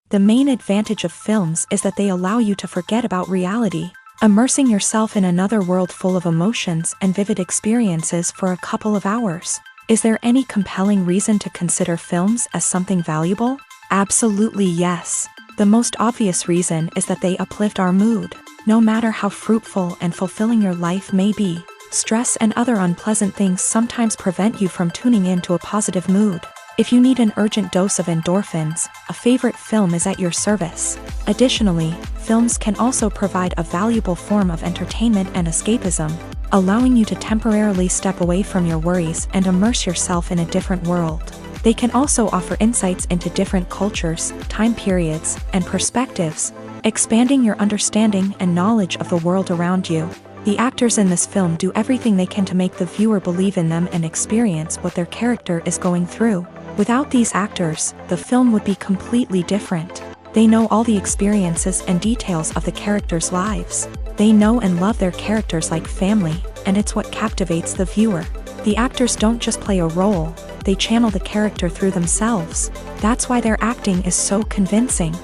The main advantage of films is that they allow you to forget about reality, immersing yourself in another world full of emotions and vivid experiences for a couple of hours. Is there any compelling reason to consider films as something valuable? Absolutely yes. The most obvious reason is that they uplift our mood. No matter how fruitful and fulfilling your life may be, stress and other unpleasant things sometimes prevent you from tuning into a positive mood. If you need an urgent dose of endorphins, a favorite film is at your service. Additionally, films can also provide a valuable form of entertainment and escapism, allowing you to temporarily step away from your worries and immerse yourself in a different world. They can also offer insights into different cultures, time periods, and perspectives, expanding your understanding and knowledge of the world around you. The actors in this film do everything they can to make the viewer believe in them and experience what their character is going through. Without these actors, the film would be completely different. They know all the experiences and details of the characters' lives. They know and love their characters like family, and it's what captivates the viewer. The actors don't just play a role, they channel the character through themselves. That's why their acting is so convincing.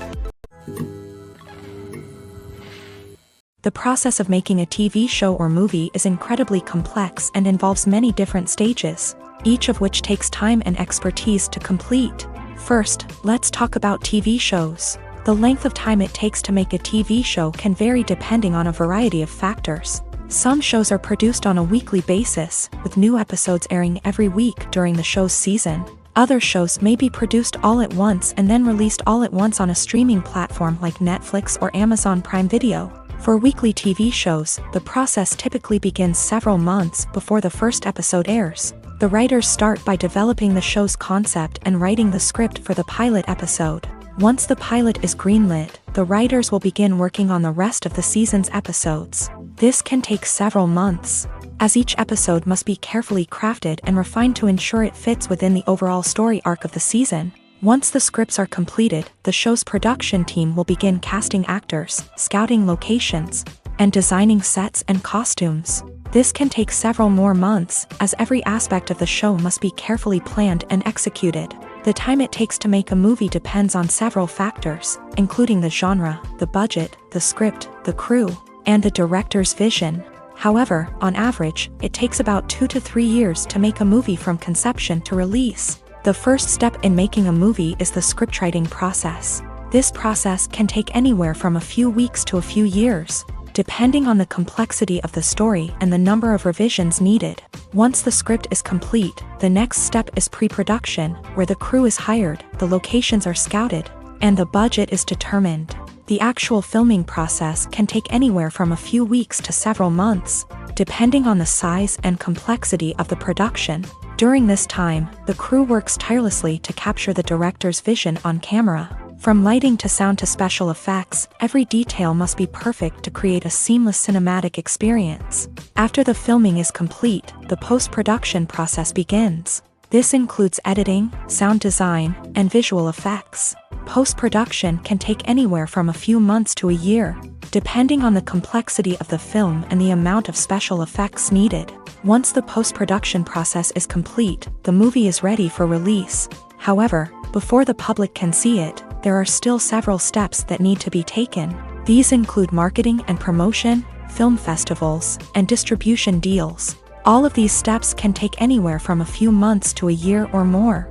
The process of making a TV show or movie is incredibly complex and involves many different stages, each of which takes time and expertise to complete. First, let's talk about TV shows. The length of time it takes to make a TV show can vary depending on a variety of factors. Some shows are produced on a weekly basis, with new episodes airing every week during the show's season. Other shows may be produced all at once and then released all at once on a streaming platform like Netflix or Amazon Prime Video. For weekly TV shows, the process typically begins several months before the first episode airs. The writers start by developing the show's concept and writing the script for the pilot episode. Once the pilot is greenlit, the writers will begin working on the rest of the season's episodes. This can take several months, as each episode must be carefully crafted and refined to ensure it fits within the overall story arc of the season. Once the scripts are completed, the show's production team will begin casting actors, scouting locations, and designing sets and costumes. This can take several more months, as every aspect of the show must be carefully planned and executed. The time it takes to make a movie depends on several factors, including the genre, the budget, the script, the crew, and the director's vision. However, on average, it takes about 2 to 3 years to make a movie from conception to release. The first step in making a movie is the scriptwriting process. This process can take anywhere from a few weeks to a few years, depending on the complexity of the story and the number of revisions needed. Once the script is complete, the next step is pre-production, where the crew is hired, the locations are scouted, and the budget is determined. The actual filming process can take anywhere from a few weeks to several months, depending on the size and complexity of the production. During this time, the crew works tirelessly to capture the director's vision on camera. From lighting to sound to special effects, every detail must be perfect to create a seamless cinematic experience. After the filming is complete, the post-production process begins. This includes editing, sound design, and visual effects. Post-production can take anywhere from a few months to a year, depending on the complexity of the film and the amount of special effects needed. Once the post-production process is complete, the movie is ready for release. However, before the public can see it, there are still several steps that need to be taken. These include marketing and promotion, film festivals, and distribution deals. All of these steps can take anywhere from a few months to a year or more.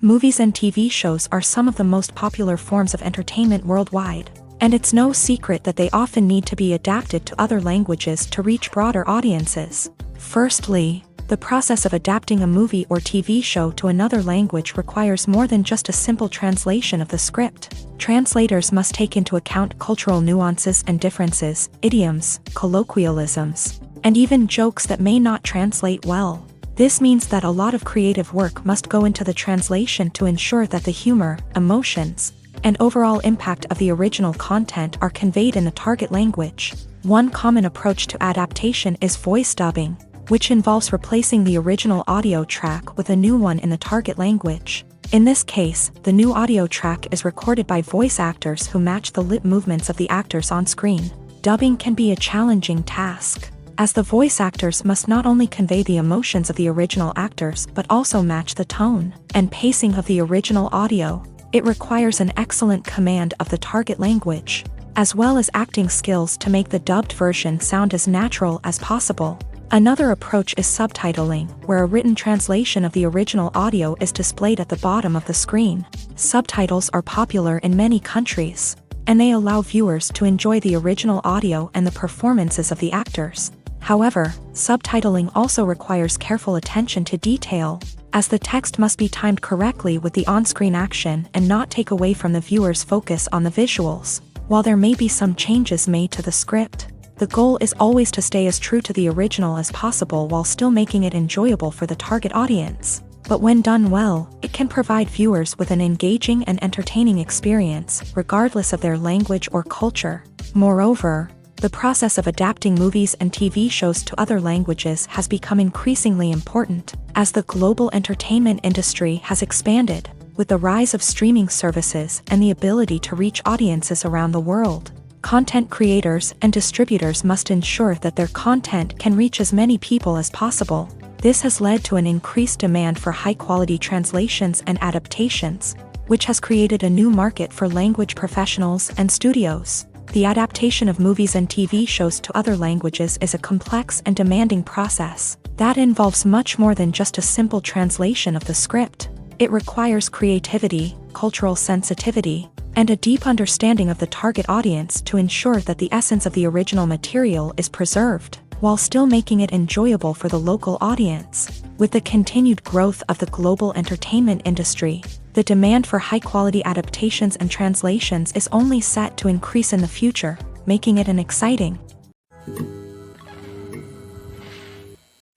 Movies and TV shows are some of the most popular forms of entertainment worldwide, and it's no secret that they often need to be adapted to other languages to reach broader audiences. Firstly, the process of adapting a movie or TV show to another language requires more than just a simple translation of the script. Translators must take into account cultural nuances and differences, idioms, colloquialisms, and even jokes that may not translate well. This means that a lot of creative work must go into the translation to ensure that the humor, emotions, and overall impact of the original content are conveyed in the target language. One common approach to adaptation is voice dubbing, which involves replacing the original audio track with a new one in the target language. In this case, the new audio track is recorded by voice actors who match the lip movements of the actors on screen. Dubbing can be a challenging task, as the voice actors must not only convey the emotions of the original actors but also match the tone and pacing of the original audio. It requires an excellent command of the target language, as well as acting skills to make the dubbed version sound as natural as possible. Another approach is subtitling, where a written translation of the original audio is displayed at the bottom of the screen. Subtitles are popular in many countries, and they allow viewers to enjoy the original audio and the performances of the actors. However, subtitling also requires careful attention to detail, as the text must be timed correctly with the on-screen action and not take away from the viewer's focus on the visuals. While there may be some changes made to the script, the goal is always to stay as true to the original as possible while still making it enjoyable for the target audience. But when done well, it can provide viewers with an engaging and entertaining experience, regardless of their language or culture. Moreover, the process of adapting movies and TV shows to other languages has become increasingly important, as the global entertainment industry has expanded, with the rise of streaming services and the ability to reach audiences around the world. Content creators and distributors must ensure that their content can reach as many people as possible. This has led to an increased demand for high-quality translations and adaptations, which has created a new market for language professionals and studios. The adaptation of movies and TV shows to other languages is a complex and demanding process that involves much more than just a simple translation of the script. It requires creativity, cultural sensitivity, and a deep understanding of the target audience to ensure that the essence of the original material is preserved, while still making it enjoyable for the local audience. With the continued growth of the global entertainment industry, the demand for high-quality adaptations and translations is only set to increase in the future, making it an exciting.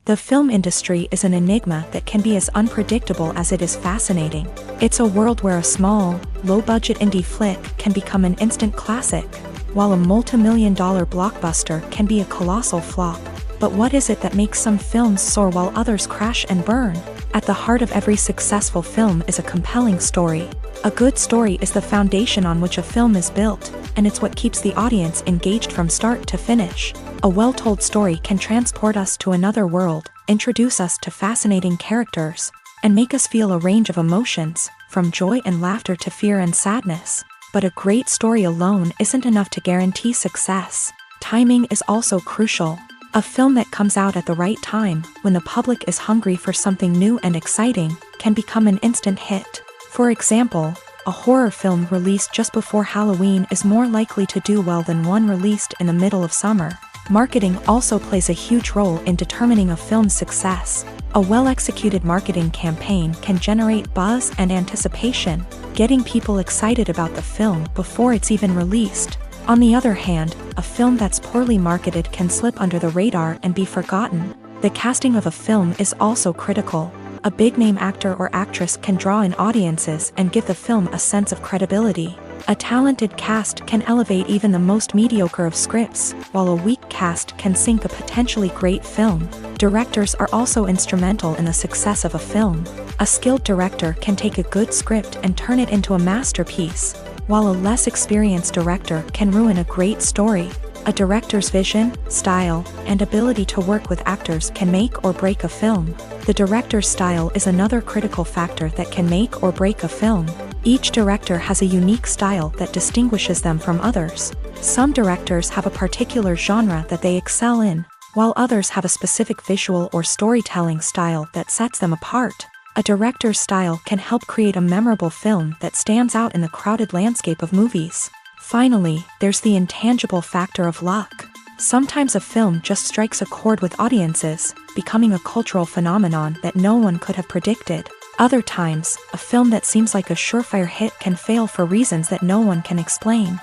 The film industry is an enigma that can be as unpredictable as it is fascinating. It's a world where a small, low-budget indie flick can become an instant classic, while a multi-million-dollar blockbuster can be a colossal flop. But what is it that makes some films soar while others crash and burn? At the heart of every successful film is a compelling story. A good story is the foundation on which a film is built, and it's what keeps the audience engaged from start to finish. A well-told story can transport us to another world, introduce us to fascinating characters, and make us feel a range of emotions, from joy and laughter to fear and sadness. But a great story alone isn't enough to guarantee success. Timing is also crucial. A film that comes out at the right time, when the public is hungry for something new and exciting, can become an instant hit. For example, a horror film released just before Halloween is more likely to do well than one released in the middle of summer. Marketing also plays a huge role in determining a film's success. A well-executed marketing campaign can generate buzz and anticipation, getting people excited about the film before it's even released. On the other hand, a film that's poorly marketed can slip under the radar and be forgotten. The casting of a film is also critical. A big-name actor or actress can draw in audiences and give the film a sense of credibility. A talented cast can elevate even the most mediocre of scripts, while a weak cast can sink a potentially great film. Directors are also instrumental in the success of a film. A skilled director can take a good script and turn it into a masterpiece, while a less experienced director can ruin a great story. A director's vision, style, and ability to work with actors can make or break a film. The director's style is another critical factor that can make or break a film. Each director has a unique style that distinguishes them from others. Some directors have a particular genre that they excel in, while others have a specific visual or storytelling style that sets them apart. A director's style can help create a memorable film that stands out in the crowded landscape of movies. Finally, there's the intangible factor of luck. Sometimes a film just strikes a chord with audiences, becoming a cultural phenomenon that no one could have predicted. Other times, a film that seems like a surefire hit can fail for reasons that no one can explain.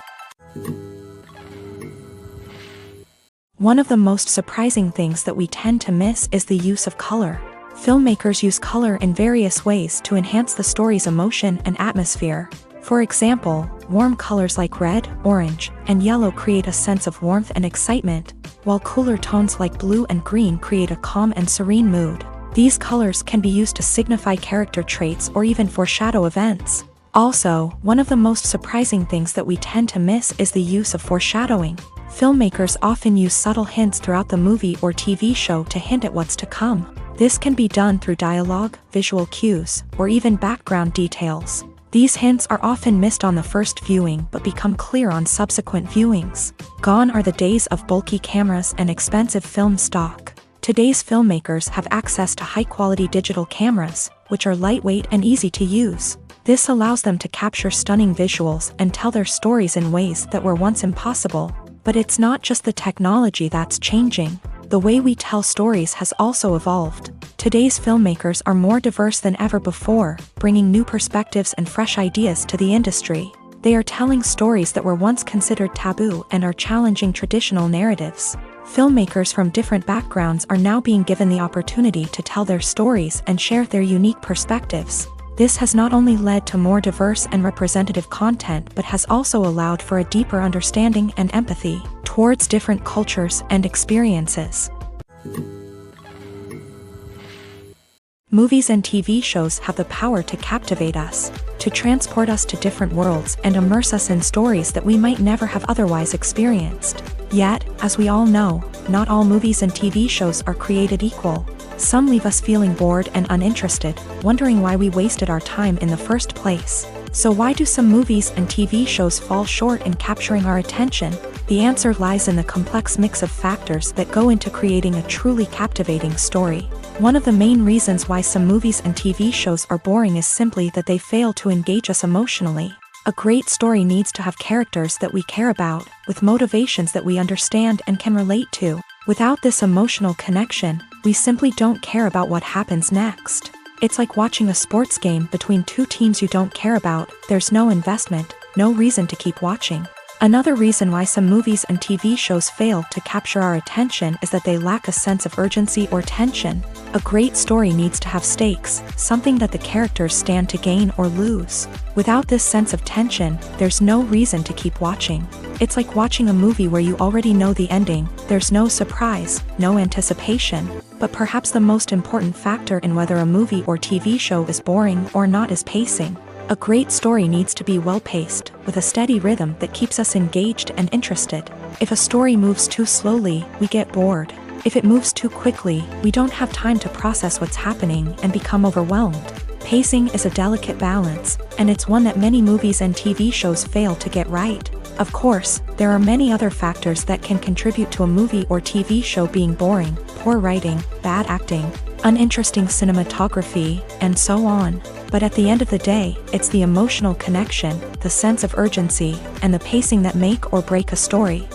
One of the most surprising things that we tend to miss is the use of color. Filmmakers use color in various ways to enhance the story's emotion and atmosphere. For example, warm colors like red, orange, and yellow create a sense of warmth and excitement, while cooler tones like blue and green create a calm and serene mood. These colors can be used to signify character traits or even foreshadow events. Also, one of the most surprising things that we tend to miss is the use of foreshadowing. Filmmakers often use subtle hints throughout the movie or TV show to hint at what's to come. This can be done through dialogue, visual cues, or even background details. These hints are often missed on the first viewing but become clear on subsequent viewings. Gone are the days of bulky cameras and expensive film stock. Today's filmmakers have access to high-quality digital cameras, which are lightweight and easy to use. This allows them to capture stunning visuals and tell their stories in ways that were once impossible. But it's not just the technology that's changing. The way we tell stories has also evolved. Today's filmmakers are more diverse than ever before, bringing new perspectives and fresh ideas to the industry. They are telling stories that were once considered taboo and are challenging traditional narratives. Filmmakers from different backgrounds are now being given the opportunity to tell their stories and share their unique perspectives. This has not only led to more diverse and representative content but has also allowed for a deeper understanding and empathy towards different cultures and experiences. Movies and TV shows have the power to captivate us, to transport us to different worlds and immerse us in stories that we might never have otherwise experienced. Yet, as we all know, not all movies and TV shows are created equal. Some leave us feeling bored and uninterested, wondering why we wasted our time in the first place. So why do some movies and TV shows fall short in capturing our attention? The answer lies in the complex mix of factors that go into creating a truly captivating story. One of the main reasons why some movies and TV shows are boring is simply that they fail to engage us emotionally. A great story needs to have characters that we care about, with motivations that we understand and can relate to. Without this emotional connection, we simply don't care about what happens next. It's like watching a sports game between two teams you don't care about. There's no investment, no reason to keep watching. Another reason why some movies and TV shows fail to capture our attention is that they lack a sense of urgency or tension. A great story needs to have stakes, something that the characters stand to gain or lose. Without this sense of tension, there's no reason to keep watching. It's like watching a movie where you already know the ending. There's no surprise, no anticipation. But perhaps the most important factor in whether a movie or TV show is boring or not is pacing. A great story needs to be well-paced, with a steady rhythm that keeps us engaged and interested. If a story moves too slowly, we get bored. If it moves too quickly, we don't have time to process what's happening and become overwhelmed. Pacing is a delicate balance, and it's one that many movies and TV shows fail to get right. Of course, there are many other factors that can contribute to a movie or TV show being boring: poor writing, bad acting, uninteresting cinematography, and so on. But at the end of the day, it's the emotional connection, the sense of urgency, and the pacing that make or break a story.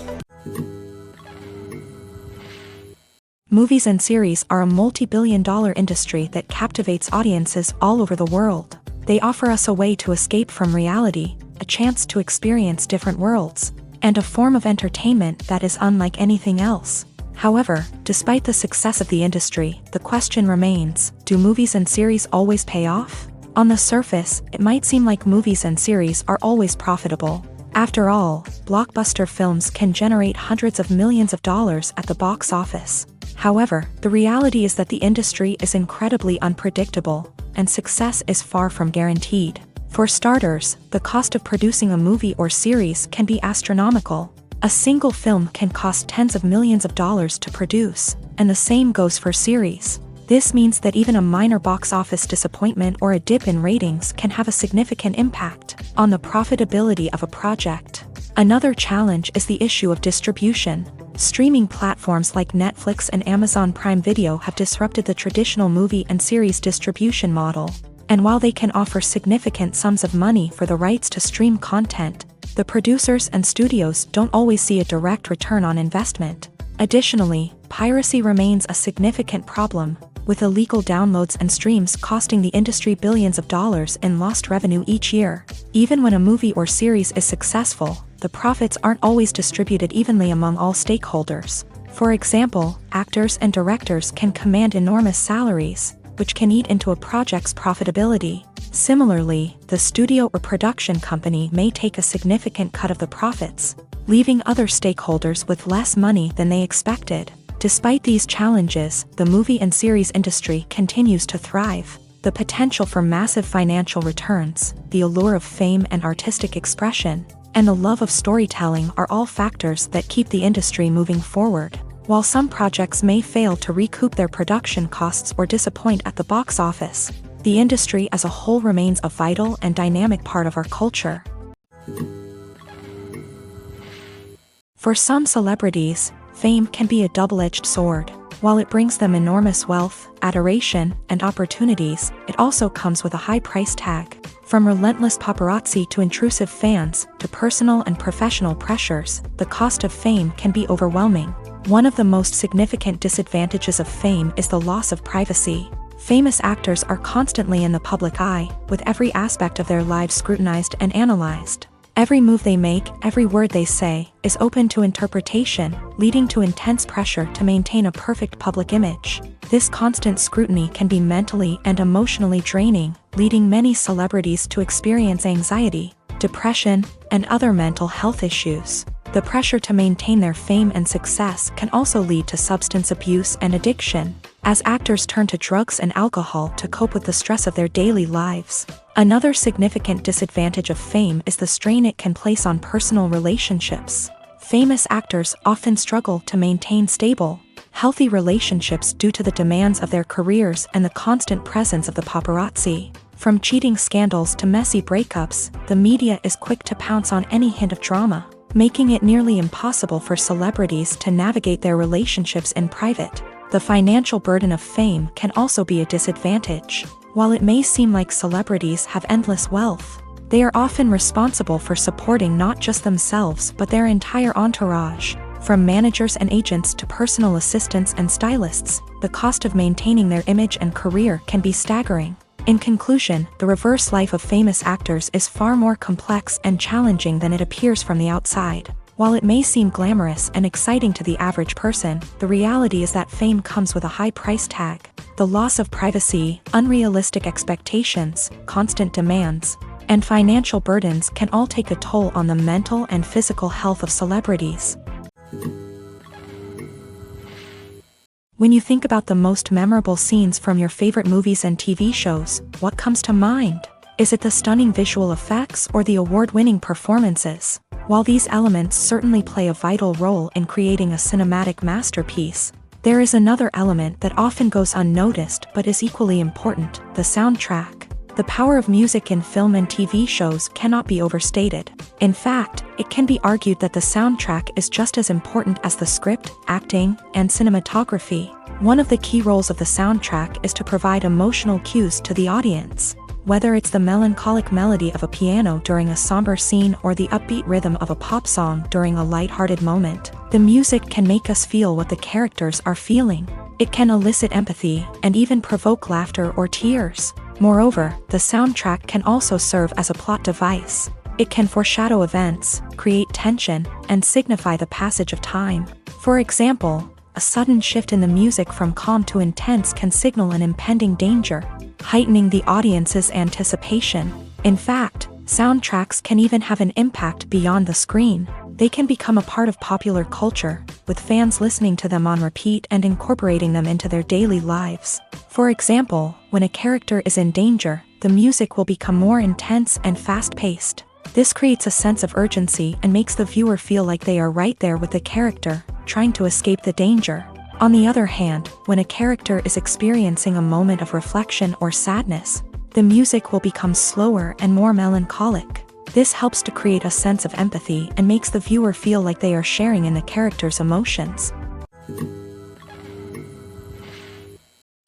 Movies and series are a multi-billion-dollar industry that captivates audiences all over the world. They offer us a way to escape from reality, a chance to experience different worlds, and a form of entertainment that is unlike anything else. However, despite the success of the industry, the question remains: do movies and series always pay off? On the surface, it might seem like movies and series are always profitable. After all, blockbuster films can generate hundreds of millions of dollars at the box office. However, the reality is that the industry is incredibly unpredictable, and success is far from guaranteed. For starters, the cost of producing a movie or series can be astronomical. A single film can cost tens of millions of dollars to produce, and the same goes for series. This means that even a minor box office disappointment or a dip in ratings can have a significant impact on the profitability of a project. Another challenge is the issue of distribution. Streaming platforms like Netflix and Amazon Prime Video have disrupted the traditional movie and series distribution model. And while they can offer significant sums of money for the rights to stream content, the producers and studios don't always see a direct return on investment. Additionally, piracy remains a significant problem, with illegal downloads and streams costing the industry billions of dollars in lost revenue each year. Even when a movie or series is successful, the profits aren't always distributed evenly among all stakeholders. For example, actors and directors can command enormous salaries, which can eat into a project's profitability. Similarly, the studio or production company may take a significant cut of the profits, leaving other stakeholders with less money than they expected. Despite these challenges, the movie and series industry continues to thrive. The potential for massive financial returns, the allure of fame and artistic expression, and the love of storytelling are all factors that keep the industry moving forward. While some projects may fail to recoup their production costs or disappoint at the box office, the industry as a whole remains a vital and dynamic part of our culture. For some celebrities, fame can be a double-edged sword. While it brings them enormous wealth, adoration, and opportunities, it also comes with a high price tag. From relentless paparazzi to intrusive fans, to personal and professional pressures, the cost of fame can be overwhelming. One of the most significant disadvantages of fame is the loss of privacy. Famous actors are constantly in the public eye, with every aspect of their lives scrutinized and analyzed. Every move they make, every word they say, is open to interpretation, leading to intense pressure to maintain a perfect public image. This constant scrutiny can be mentally and emotionally draining, leading many celebrities to experience anxiety, depression, and other mental health issues. The pressure to maintain their fame and success can also lead to substance abuse and addiction, as actors turn to drugs and alcohol to cope with the stress of their daily lives. Another significant disadvantage of fame is the strain it can place on personal relationships. Famous actors often struggle to maintain stable, healthy relationships due to the demands of their careers and the constant presence of the paparazzi. From cheating scandals to messy breakups, the media is quick to pounce on any hint of drama, making it nearly impossible for celebrities to navigate their relationships in private. The financial burden of fame can also be a disadvantage. While it may seem like celebrities have endless wealth, they are often responsible for supporting not just themselves but their entire entourage. From managers and agents to personal assistants and stylists, the cost of maintaining their image and career can be staggering. In conclusion, the reverse life of famous actors is far more complex and challenging than it appears from the outside. While it may seem glamorous and exciting to the average person, the reality is that fame comes with a high price tag. The loss of privacy, unrealistic expectations, constant demands, and financial burdens can all take a toll on the mental and physical health of celebrities. When you think about the most memorable scenes from your favorite movies and TV shows, what comes to mind? Is it the stunning visual effects or the award-winning performances? While these elements certainly play a vital role in creating a cinematic masterpiece, there is another element that often goes unnoticed but is equally important: the soundtrack. The power of music in film and TV shows cannot be overstated. In fact, it can be argued that the soundtrack is just as important as the script, acting, and cinematography. One of the key roles of the soundtrack is to provide emotional cues to the audience. Whether it's the melancholic melody of a piano during a somber scene or the upbeat rhythm of a pop song during a lighthearted moment, the music can make us feel what the characters are feeling. It can elicit empathy and even provoke laughter or tears. Moreover, the soundtrack can also serve as a plot device. It can foreshadow events, create tension, and signify the passage of time. For example, a sudden shift in the music from calm to intense can signal an impending danger, heightening the audience's anticipation. In fact, soundtracks can even have an impact beyond the screen. They can become a part of popular culture, with fans listening to them on repeat and incorporating them into their daily lives. For example, when a character is in danger, the music will become more intense and fast-paced. This creates a sense of urgency and makes the viewer feel like they are right there with the character, trying to escape the danger. On the other hand, when a character is experiencing a moment of reflection or sadness, the music will become slower and more melancholic. This helps to create a sense of empathy and makes the viewer feel like they are sharing in the character's emotions.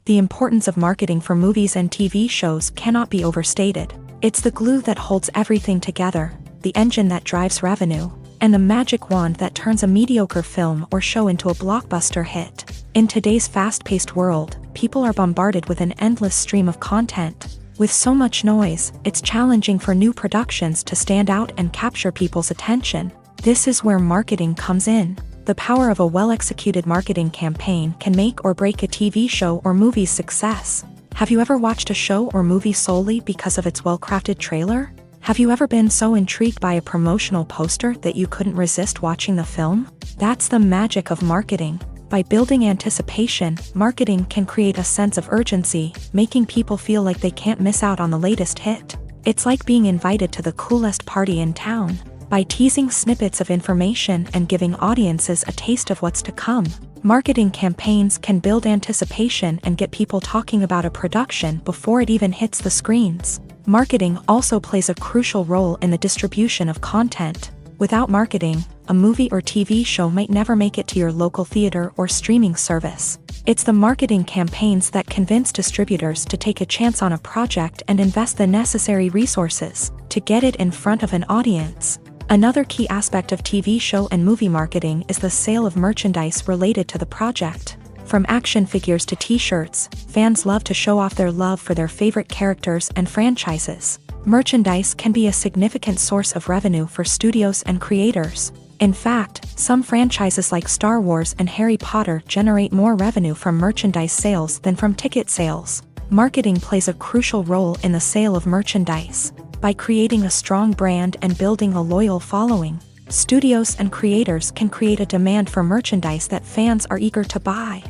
The importance of marketing for movies and TV shows cannot be overstated. It's the glue that holds everything together, the engine that drives revenue, and the magic wand that turns a mediocre film or show into a blockbuster hit. In today's fast-paced world, people are bombarded with an endless stream of content. With so much noise, it's challenging for new productions to stand out and capture people's attention. This is where marketing comes in. The power of a well-executed marketing campaign can make or break a TV show or movie's success. Have you ever watched a show or movie solely because of its well-crafted trailer? Have you ever been so intrigued by a promotional poster that you couldn't resist watching the film? That's the magic of marketing. By building anticipation, marketing can create a sense of urgency, making people feel like they can't miss out on the latest hit. It's like being invited to the coolest party in town. by teasing snippets of information and giving audiences a taste of what's to come. Marketing campaigns can build anticipation and get people talking about a production before it even hits the screens. Marketing also plays a crucial role in the distribution of content. Without marketing, a movie or TV show might never make it to your local theater or streaming service. It's the marketing campaigns that convince distributors to take a chance on a project and invest the necessary resources to get it in front of an audience. Another key aspect of TV show and movie marketing is the sale of merchandise related to the project. From action figures to t-shirts, fans love to show off their love for their favorite characters and franchises. Merchandise can be a significant source of revenue for studios and creators. In fact, some franchises like Star Wars and Harry Potter generate more revenue from merchandise sales than from ticket sales. Marketing plays a crucial role in the sale of merchandise. By creating a strong brand and building a loyal following, studios and creators can create a demand for merchandise that fans are eager to buy.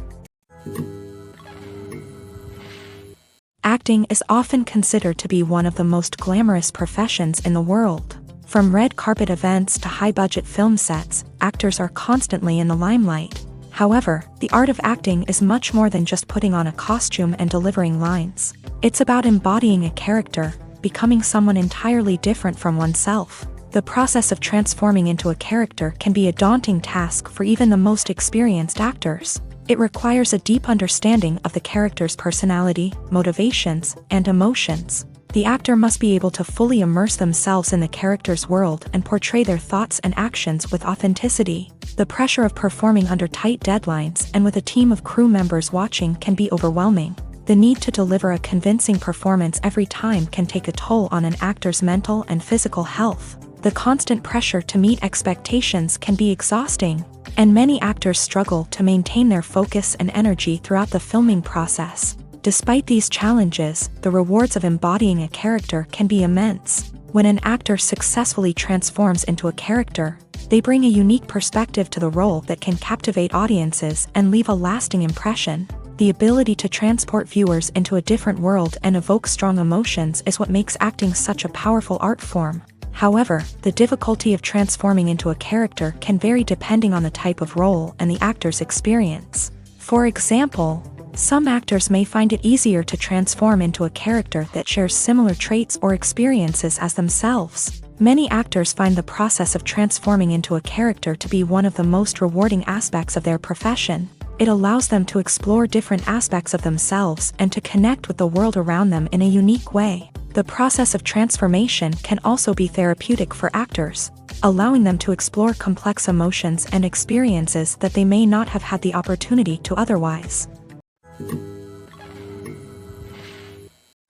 Acting is often considered to be one of the most glamorous professions in the world. From red carpet events to high-budget film sets, actors are constantly in the limelight. However, the art of acting is much more than just putting on a costume and delivering lines. It's about embodying a character, becoming someone entirely different from oneself. The process of transforming into a character can be a daunting task for even the most experienced actors. It requires a deep understanding of the character's personality, motivations, and emotions. The actor must be able to fully immerse themselves in the character's world and portray their thoughts and actions with authenticity. The pressure of performing under tight deadlines and with a team of crew members watching can be overwhelming. The need to deliver a convincing performance every time can take a toll on an actor's mental and physical health. The constant pressure to meet expectations can be exhausting, and many actors struggle to maintain their focus and energy throughout the filming process. Despite these challenges, the rewards of embodying a character can be immense. When an actor successfully transforms into a character, they bring a unique perspective to the role that can captivate audiences and leave a lasting impression. The ability to transport viewers into a different world and evoke strong emotions is what makes acting such a powerful art form. However, the difficulty of transforming into a character can vary depending on the type of role and the actor's experience. For example, some actors may find it easier to transform into a character that shares similar traits or experiences as themselves. Many actors find the process of transforming into a character to be one of the most rewarding aspects of their profession. It allows them to explore different aspects of themselves and to connect with the world around them in a unique way. The process of transformation can also be therapeutic for actors, allowing them to explore complex emotions and experiences that they may not have had the opportunity to otherwise.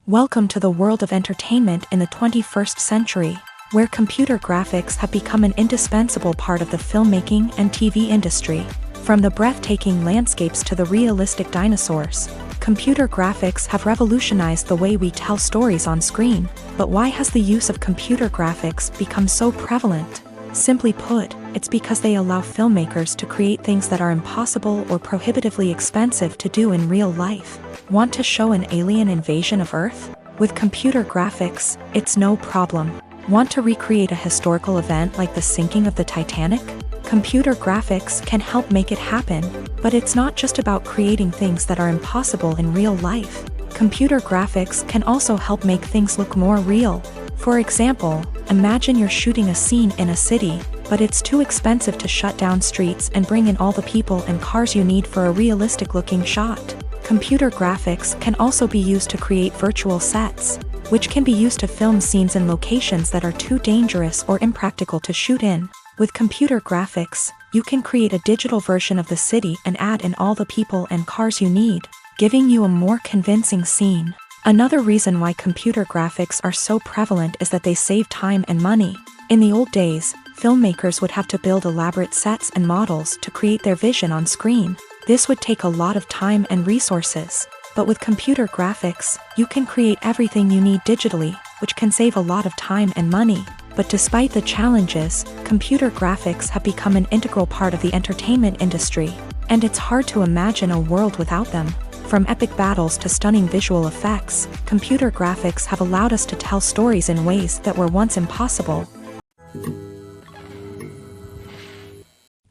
Welcome to the world of entertainment in the 21st century, where computer graphics have become an indispensable part of the filmmaking and TV industry. From the breathtaking landscapes to the realistic dinosaurs, computer graphics have revolutionized the way we tell stories on screen. But why has the use of computer graphics become so prevalent? Simply put, it's because they allow filmmakers to create things that are impossible or prohibitively expensive to do in real life. Want to show an alien invasion of Earth? With computer graphics, it's no problem. Want to recreate a historical event like the sinking of the Titanic? Computer graphics can help make it happen, but it's not just about creating things that are impossible in real life. Computer graphics can also help make things look more real. For example, imagine you're shooting a scene in a city, but it's too expensive to shut down streets and bring in all the people and cars you need for a realistic-looking shot. Computer graphics can also be used to create virtual sets, which can be used to film scenes in locations that are too dangerous or impractical to shoot in. With computer graphics, you can create a digital version of the city and add in all the people and cars you need, giving you a more convincing scene. Another reason why computer graphics are so prevalent is that they save time and money. In the old days, filmmakers would have to build elaborate sets and models to create their vision on screen. This would take a lot of time and resources. But with computer graphics, you can create everything you need digitally, which can save a lot of time and money. But despite the challenges, computer graphics have become an integral part of the entertainment industry, and it's hard to imagine a world without them. From epic battles to stunning visual effects, computer graphics have allowed us to tell stories in ways that were once impossible.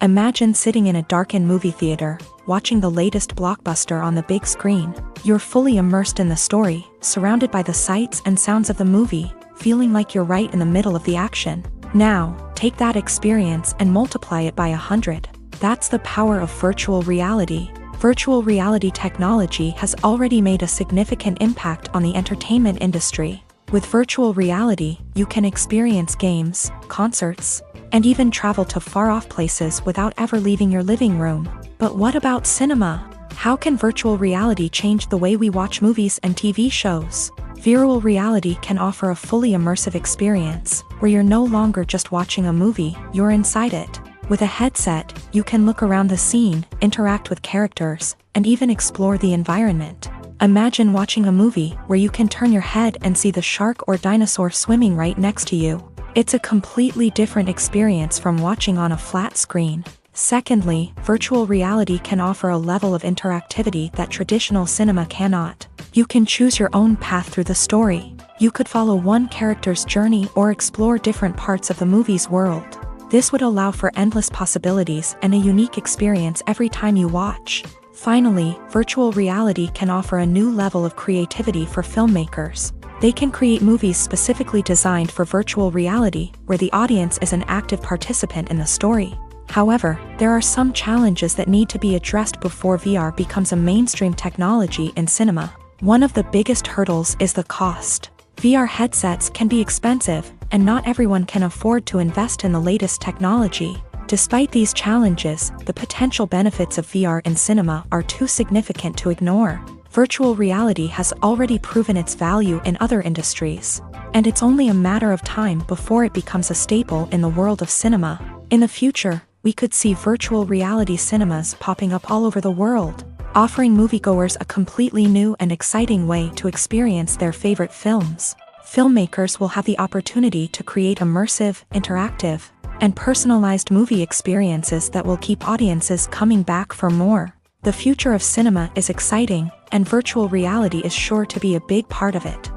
Imagine sitting in a darkened movie theater, watching the latest blockbuster on the big screen. You're fully immersed in the story, surrounded by the sights and sounds of the movie, feeling like you're right in the middle of the action. Now, take that experience and multiply it by 100. That's the power of virtual reality. Virtual reality technology has already made a significant impact on the entertainment industry. With virtual reality, you can experience games, concerts, and even travel to far-off places without ever leaving your living room. But what about cinema? How can virtual reality change the way we watch movies and TV shows? Virtual reality can offer a fully immersive experience, where you're no longer just watching a movie, you're inside it. With a headset, you can look around the scene, interact with characters, and even explore the environment. Imagine watching a movie where you can turn your head and see the shark or dinosaur swimming right next to you. It's a completely different experience from watching on a flat screen. Secondly, virtual reality can offer a level of interactivity that traditional cinema cannot. You can choose your own path through the story. You could follow one character's journey or explore different parts of the movie's world. This would allow for endless possibilities and a unique experience every time you watch. Finally, virtual reality can offer a new level of creativity for filmmakers. They can create movies specifically designed for virtual reality, where the audience is an active participant in the story. However, there are some challenges that need to be addressed before VR becomes a mainstream technology in cinema. One of the biggest hurdles is the cost. VR headsets can be expensive, and not everyone can afford to invest in the latest technology. Despite these challenges, the potential benefits of VR in cinema are too significant to ignore. Virtual reality has already proven its value in other industries, and it's only a matter of time before it becomes a staple in the world of cinema. In the future, we could see virtual reality cinemas popping up all over the world, offering moviegoers a completely new and exciting way to experience their favorite films. Filmmakers will have the opportunity to create immersive, interactive, and personalized movie experiences that will keep audiences coming back for more. The future of cinema is exciting, and virtual reality is sure to be a big part of it.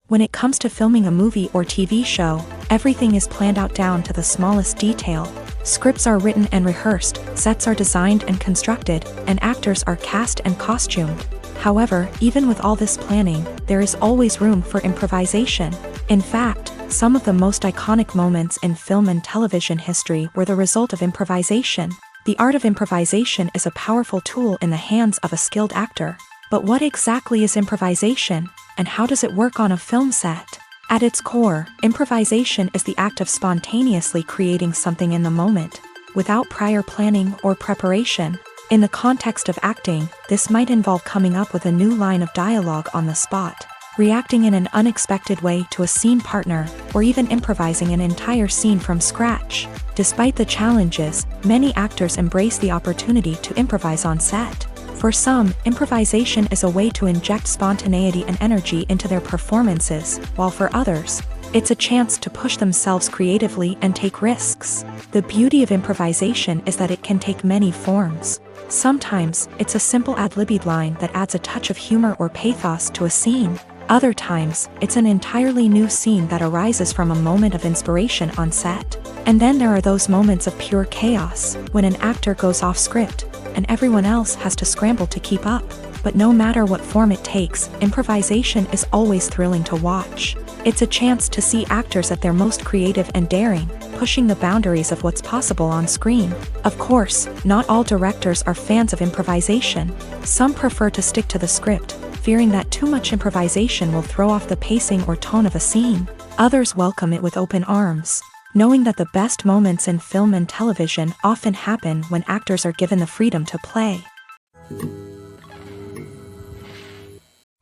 When it comes to filming a movie or TV show, everything is planned out down to the smallest detail. Scripts are written and rehearsed, sets are designed and constructed, and actors are cast and costumed. However, even with all this planning, there is always room for improvisation. In fact, some of the most iconic moments in film and television history were the result of improvisation. The art of improvisation is a powerful tool in the hands of a skilled actor. But what exactly is improvisation, and how does it work on a film set? At its core, improvisation is the act of spontaneously creating something in the moment, without prior planning or preparation. In the context of acting, this might involve coming up with a new line of dialogue on the spot, reacting in an unexpected way to a scene partner, or even improvising an entire scene from scratch. Despite the challenges, many actors embrace the opportunity to improvise on set. For some, improvisation is a way to inject spontaneity and energy into their performances, while for others, it's a chance to push themselves creatively and take risks. The beauty of improvisation is that it can take many forms. Sometimes, it's a simple ad-libbed line that adds a touch of humor or pathos to a scene. Other times, it's an entirely new scene that arises from a moment of inspiration on set. And then there are those moments of pure chaos, when an actor goes off script, and everyone else has to scramble to keep up. But no matter what form it takes, improvisation is always thrilling to watch. It's a chance to see actors at their most creative and daring, pushing the boundaries of what's possible on screen. Of course, not all directors are fans of improvisation. Some prefer to stick to the script, fearing that too much improvisation will throw off the pacing or tone of a scene. Others welcome it with open arms, knowing that the best moments in film and television often happen when actors are given the freedom to play.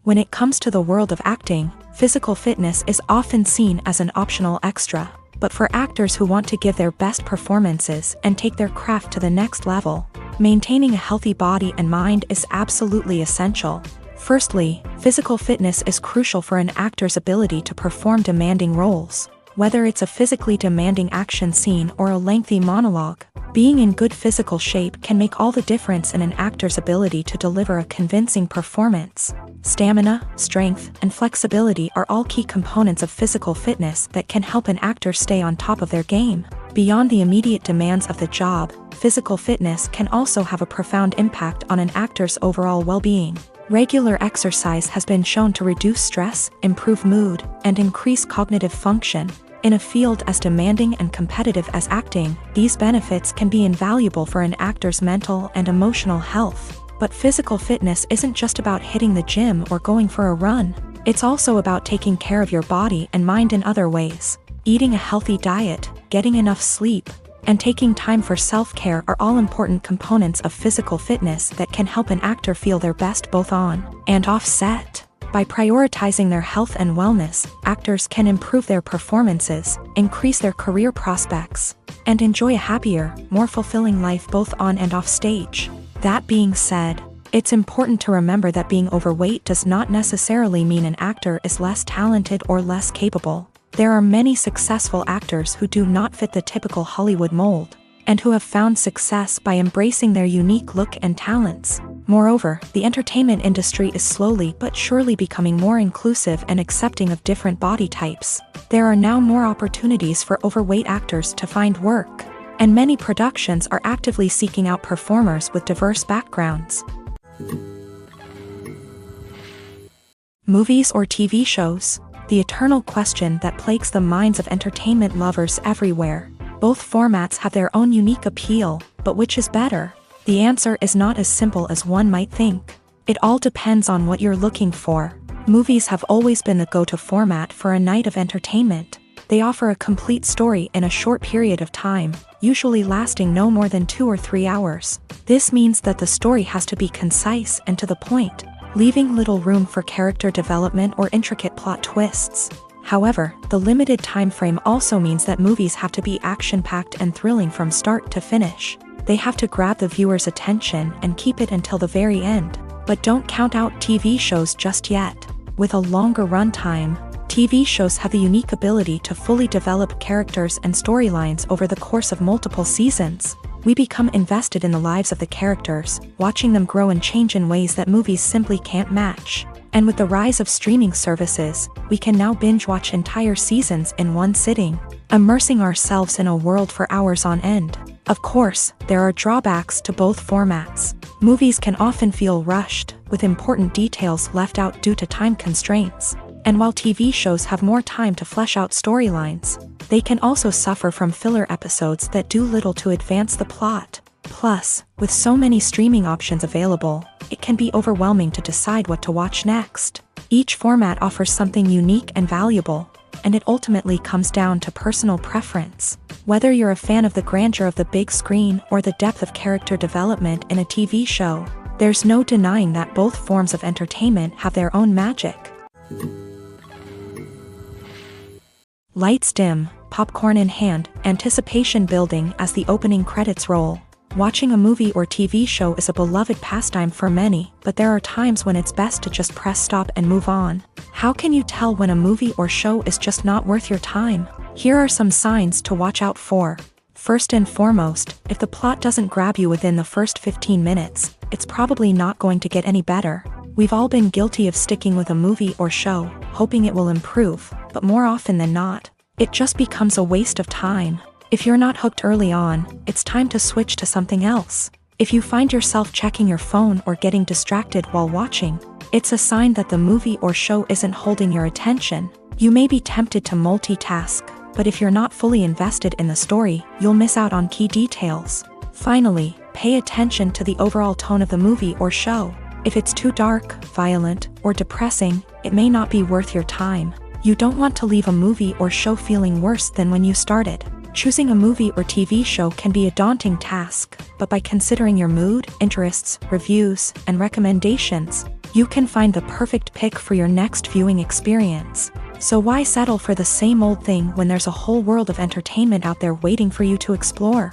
When it comes to the world of acting, physical fitness is often seen as an optional extra. But for actors who want to give their best performances and take their craft to the next level, maintaining a healthy body and mind is absolutely essential. Firstly, physical fitness is crucial for an actor's ability to perform demanding roles. Whether it's a physically demanding action scene or a lengthy monologue, being in good physical shape can make all the difference in an actor's ability to deliver a convincing performance. Stamina, strength, and flexibility are all key components of physical fitness that can help an actor stay on top of their game. Beyond the immediate demands of the job, physical fitness can also have a profound impact on an actor's overall well-being. Regular exercise has been shown to reduce stress, improve mood, and increase cognitive function. In a field as demanding and competitive as acting, these benefits can be invaluable for an actor's mental and emotional health. But physical fitness isn't just about hitting the gym or going for a run. It's also about taking care of your body and mind in other ways. Eating a healthy diet, getting enough sleep, and taking time for self-care are all important components of physical fitness that can help an actor feel their best both on and off set. By prioritizing their health and wellness, actors can improve their performances, increase their career prospects, and enjoy a happier, more fulfilling life both on and off stage. That being said, it's important to remember that being overweight does not necessarily mean an actor is less talented or less capable. There are many successful actors who do not fit the typical Hollywood mold, and who have found success by embracing their unique look and talents. Moreover, the entertainment industry is slowly but surely becoming more inclusive and accepting of different body types. There are now more opportunities for overweight actors to find work, and many productions are actively seeking out performers with diverse backgrounds. Movies or TV shows? The eternal question that plagues the minds of entertainment lovers everywhere. Both formats have their own unique appeal, but which is better? The answer is not as simple as one might think. It all depends on what you're looking for. Movies have always been the go-to format for a night of entertainment. They offer a complete story in a short period of time, usually lasting no more than 2 or 3 hours. This means that the story has to be concise and to the point, leaving little room for character development or intricate plot twists. However, the limited time frame also means that movies have to be action-packed and thrilling from start to finish. They have to grab the viewer's attention and keep it until the very end. But don't count out TV shows just yet. With a longer runtime, TV shows have the unique ability to fully develop characters and storylines over the course of multiple seasons. We become invested in the lives of the characters, watching them grow and change in ways that movies simply can't match. And with the rise of streaming services, we can now binge-watch entire seasons in one sitting, immersing ourselves in a world for hours on end. Of course, there are drawbacks to both formats. Movies can often feel rushed, with important details left out due to time constraints. And while TV shows have more time to flesh out storylines, they can also suffer from filler episodes that do little to advance the plot. Plus, with so many streaming options available, it can be overwhelming to decide what to watch next. Each format offers something unique and valuable, and it ultimately comes down to personal preference. Whether you're a fan of the grandeur of the big screen or the depth of character development in a TV show, there's no denying that both forms of entertainment have their own magic. Lights dim, popcorn in hand, anticipation building as the opening credits roll. Watching a movie or TV show is a beloved pastime for many, but there are times when it's best to just press stop and move on. How can you tell when a movie or show is just not worth your time? Here are some signs to watch out for. First and foremost, if the plot doesn't grab you within the first 15 minutes, it's probably not going to get any better. We've all been guilty of sticking with a movie or show, hoping it will improve, but more often than not, it just becomes a waste of time. If you're not hooked early on, it's time to switch to something else. If you find yourself checking your phone or getting distracted while watching, it's a sign that the movie or show isn't holding your attention. You may be tempted to multitask, but if you're not fully invested in the story, you'll miss out on key details. Finally, pay attention to the overall tone of the movie or show. If it's too dark, violent, or depressing, it may not be worth your time. You don't want to leave a movie or show feeling worse than when you started. Choosing a movie or TV show can be a daunting task, but by considering your mood, interests, reviews, and recommendations, you can find the perfect pick for your next viewing experience. So why settle for the same old thing when there's a whole world of entertainment out there waiting for you to explore?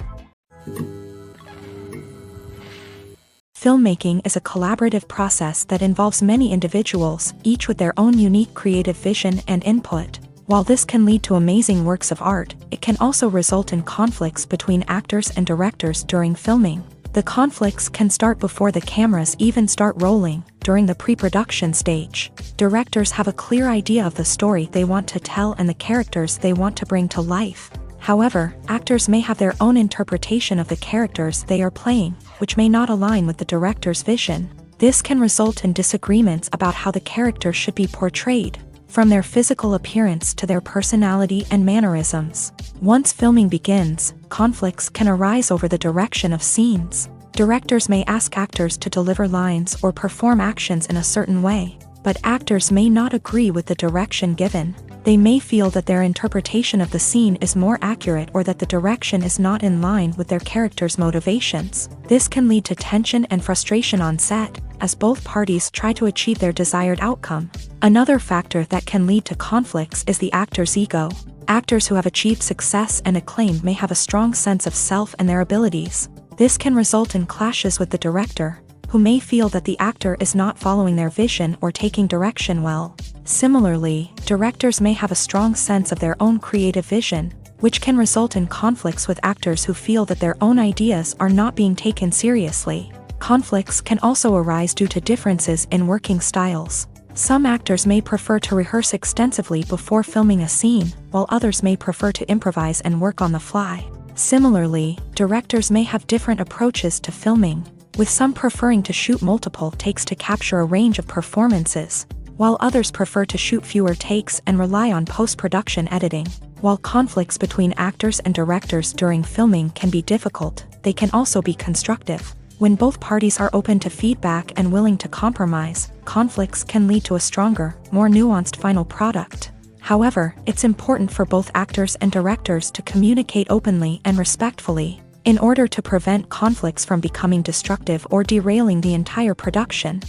Filmmaking is a collaborative process that involves many individuals, each with their own unique creative vision and input. While this can lead to amazing works of art, it can also result in conflicts between actors and directors during filming. The conflicts can start before the cameras even start rolling. during the pre-production stage. Directors have a clear idea of the story they want to tell and the characters they want to bring to life. However, actors may have their own interpretation of the characters they are playing, which may not align with the director's vision. This can result in disagreements about how the character should be portrayed, from their physical appearance to their personality and mannerisms. Once filming begins, conflicts can arise over the direction of scenes. Directors may ask actors to deliver lines or perform actions in a certain way, but actors may not agree with the direction given. They may feel that their interpretation of the scene is more accurate or that the direction is not in line with their character's motivations. This can lead to tension and frustration on set, as both parties try to achieve their desired outcome. Another factor that can lead to conflicts is the actor's ego. Actors who have achieved success and acclaim may have a strong sense of self and their abilities. This can result in clashes with the director, who may feel that the actor is not following their vision or taking direction well. Similarly, directors may have a strong sense of their own creative vision, which can result in conflicts with actors who feel that their own ideas are not being taken seriously. Conflicts can also arise due to differences in working styles. Some actors may prefer to rehearse extensively before filming a scene, while others may prefer to improvise and work on the fly. Similarly, directors may have different approaches to filming, with some preferring to shoot multiple takes to capture a range of performances, while others prefer to shoot fewer takes and rely on post-production editing. While conflicts between actors and directors during filming can be difficult, they can also be constructive. When both parties are open to feedback and willing to compromise, conflicts can lead to a stronger, more nuanced final product. However, it's important for both actors and directors to communicate openly and respectfully, in order to prevent conflicts from becoming destructive or derailing the entire production.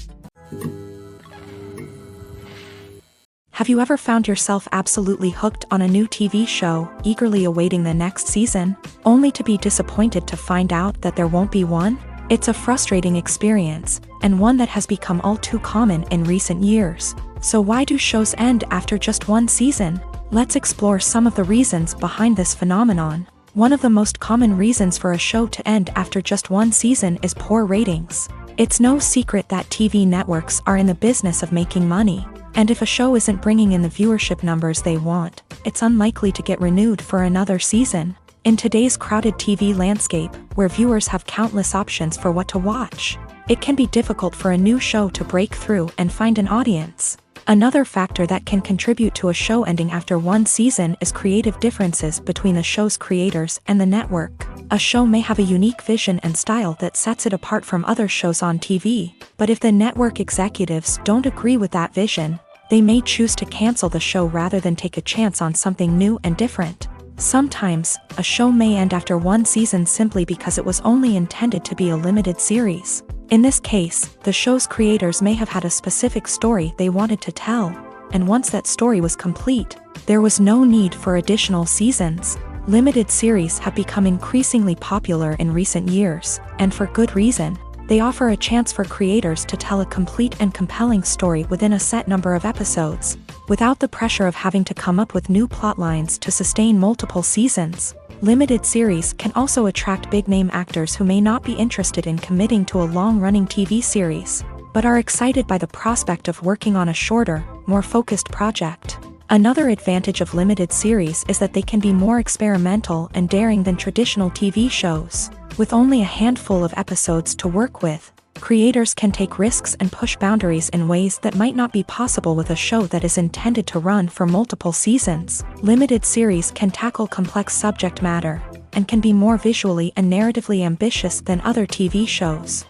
Have you ever found yourself absolutely hooked on a new TV show, eagerly awaiting the next season, only to be disappointed to find out that there won't be one? It's a frustrating experience, and one that has become all too common in recent years. So why do shows end after just one season? Let's explore some of the reasons behind this phenomenon. One of the most common reasons for a show to end after just one season is poor ratings. It's no secret that TV networks are in the business of making money, and if a show isn't bringing in the viewership numbers they want, it's unlikely to get renewed for another season. In today's crowded TV landscape, where viewers have countless options for what to watch, it can be difficult for a new show to break through and find an audience. Another factor that can contribute to a show ending after one season is creative differences between the show's creators and the network. A show may have a unique vision and style that sets it apart from other shows on TV, but if the network executives don't agree with that vision, they may choose to cancel the show rather than take a chance on something new and different. Sometimes, a show may end after one season simply because it was only intended to be a limited series. In this case, the show's creators may have had a specific story they wanted to tell, and once that story was complete, there was no need for additional seasons. Limited series have become increasingly popular in recent years, and for good reason. They offer a chance for creators to tell a complete and compelling story within a set number of episodes, without the pressure of having to come up with new plotlines to sustain multiple seasons. Limited series can also attract big-name actors who may not be interested in committing to a long-running TV series, but are excited by the prospect of working on a shorter, more focused project. Another advantage of limited series is that they can be more experimental and daring than traditional TV shows. With only a handful of episodes to work with, creators can take risks and push boundaries in ways that might not be possible with a show that is intended to run for multiple seasons. Limited series can tackle complex subject matter, and can be more visually and narratively ambitious than other TV shows.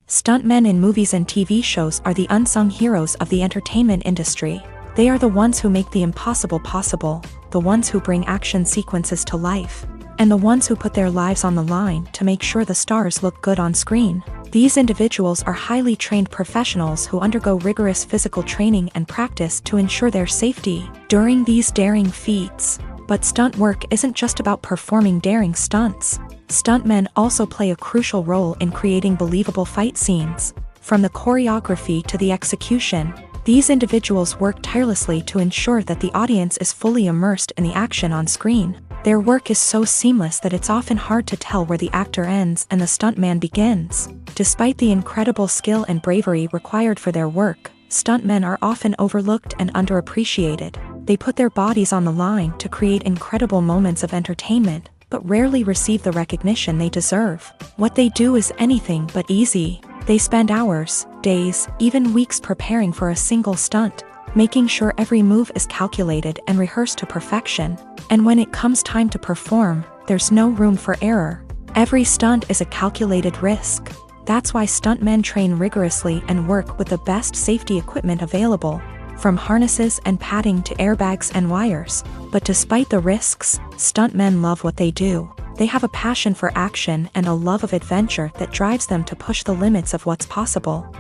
Stuntmen in movies and TV shows are the unsung heroes of the entertainment industry. They are the ones who make the impossible possible, the ones who bring action sequences to life, and the ones who put their lives on the line to make sure the stars look good on screen. These individuals are highly trained professionals who undergo rigorous physical training and practice to ensure their safety during these daring feats. But stunt work isn't just about performing daring stunts. Stuntmen also play a crucial role in creating believable fight scenes. From the choreography to the execution, these individuals work tirelessly to ensure that the audience is fully immersed in the action on screen. Their work is so seamless that it's often hard to tell where the actor ends and the stuntman begins. Despite the incredible skill and bravery required for their work, stuntmen are often overlooked and underappreciated. They put their bodies on the line to create incredible moments of entertainment, but rarely receive the recognition they deserve. What they do is anything but easy. They spend hours, days, even weeks preparing for a single stunt, making sure every move is calculated and rehearsed to perfection. And when it comes time to perform, there's no room for error. Every stunt is a calculated risk. That's why stuntmen train rigorously and work with the best safety equipment available, from harnesses and padding to airbags and wires. But despite the risks, stuntmen love what they do. They have a passion for action and a love of adventure that drives them to push the limits of what's possible.